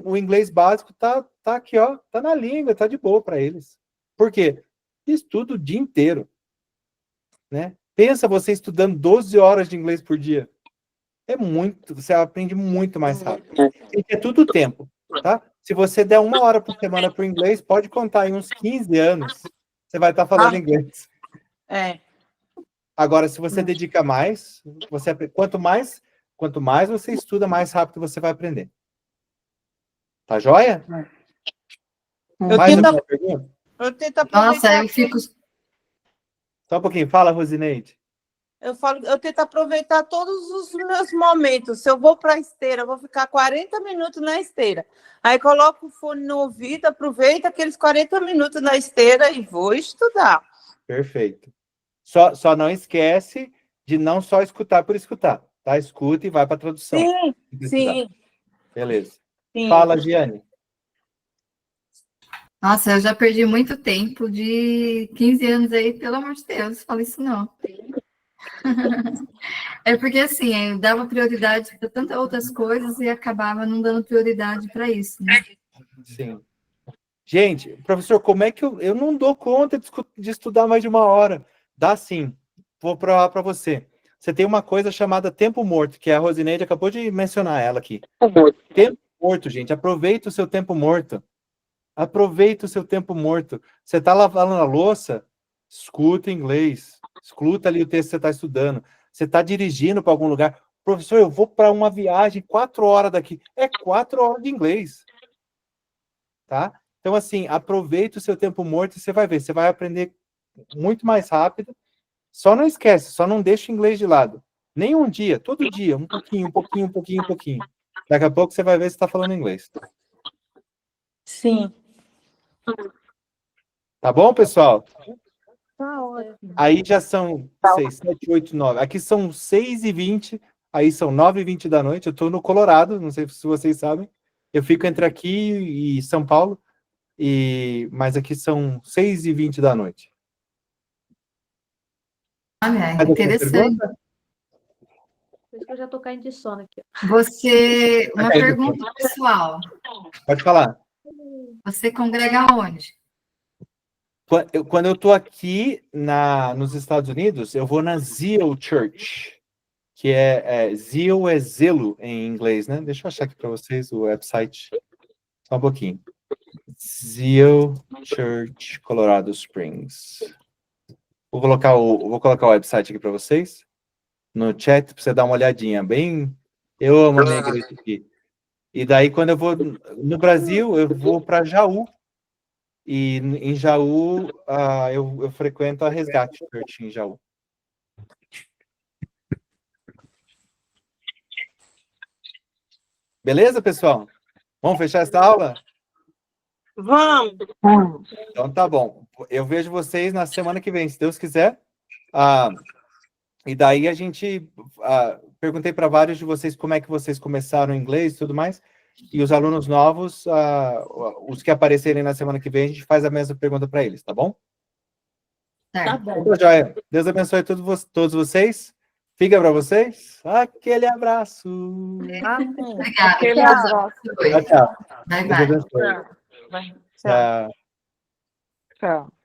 o inglês básico tá aqui, ó, tá na língua, tá de boa para eles. Por quê? Estuda o dia inteiro, né? Pensa você estudando 12 horas de inglês por dia. Você aprende muito mais rápido. É tudo tempo, tá? Se você der 1 hora por semana para o inglês, pode contar em uns 15 anos, você vai estar falando inglês. Agora, se você dedica mais, quanto mais você estuda, mais rápido você vai aprender. Tá joia? Mais alguma pergunta? Eu tento aproveitar. Nossa, eu fico. Só um pouquinho. Fala, Rosineide. Eu tento aproveitar todos os meus momentos. Se eu vou para a esteira, eu vou ficar 40 minutos na esteira. Aí coloco o fone no ouvido, aproveito aqueles 40 minutos na esteira e vou estudar. Perfeito. Só não esquece de não só escutar por escutar, tá? Escuta e vai para a tradução. Sim. Beleza. Sim. Fala, Giane. Nossa, eu já perdi muito tempo de 15 anos aí, pelo amor de Deus, fala isso não. É porque assim, eu dava prioridade para tantas outras coisas e acabava não dando prioridade para isso, né? Sim. Gente, professor, como é que eu não dou conta de estudar mais de 1 hora? Dá sim. Vou provar para você. Você tem uma coisa chamada tempo morto, que a Rosineide acabou de mencionar ela aqui. Tempo morto, gente. Aproveita o seu tempo morto. Aproveita o seu tempo morto. Você está lavando a louça, escuta inglês. Escuta ali o texto que você está estudando. Você está dirigindo para algum lugar. Professor, eu vou para uma viagem 4 horas daqui. É 4 horas de inglês. Tá? Então, assim, aproveita o seu tempo morto e você vai ver. Você vai aprender muito mais rápido. Só não esquece, só não deixa o inglês de lado. Nem um dia, todo dia. Um pouquinho. Daqui a pouco você vai ver se está falando inglês. Sim. Tá bom, pessoal? Tá ótimo. Aí já são 6, 7, 8, 9. Aqui são 6h20, aí são 9h20 da noite. Eu tô no Colorado, não sei se vocês sabem. Eu fico entre aqui e São Paulo, mas aqui são 6h20 da noite. Olha, Mais alguma interessante. pergunta? Por isso que eu já tô caindo de sono aqui. Uma pergunta pessoal. Pode falar. Você congrega onde? Quando eu tô aqui nos Estados Unidos, eu vou na Zeal Church, que Zeal é zelo em inglês, né? Deixa eu achar aqui para vocês o website. Só um pouquinho. Zeal Church, Colorado Springs. Vou colocar o website aqui para vocês no chat para você dar uma olhadinha. Eu amo a minha igreja aqui. E daí, quando eu vou no Brasil, eu vou para Jaú. E em Jaú, eu frequento a Resgate Church em Jaú. Beleza, pessoal? Vamos fechar essa aula? Vamos. Então tá bom. Eu vejo vocês na semana que vem, se Deus quiser. E daí a gente perguntei para vários de vocês como é que vocês começaram em inglês e tudo mais. E os alunos novos, os que aparecerem na semana que vem, a gente faz a mesma pergunta para eles, tá bom? Tá Então, joia. Deus abençoe todos vocês. Fica para vocês. Aquele abraço. Obrigada. Aquele Deus abraço. abençoe. Tchau. Bye, Deus bye. abençoe. Tchau. Tchau. Tchau.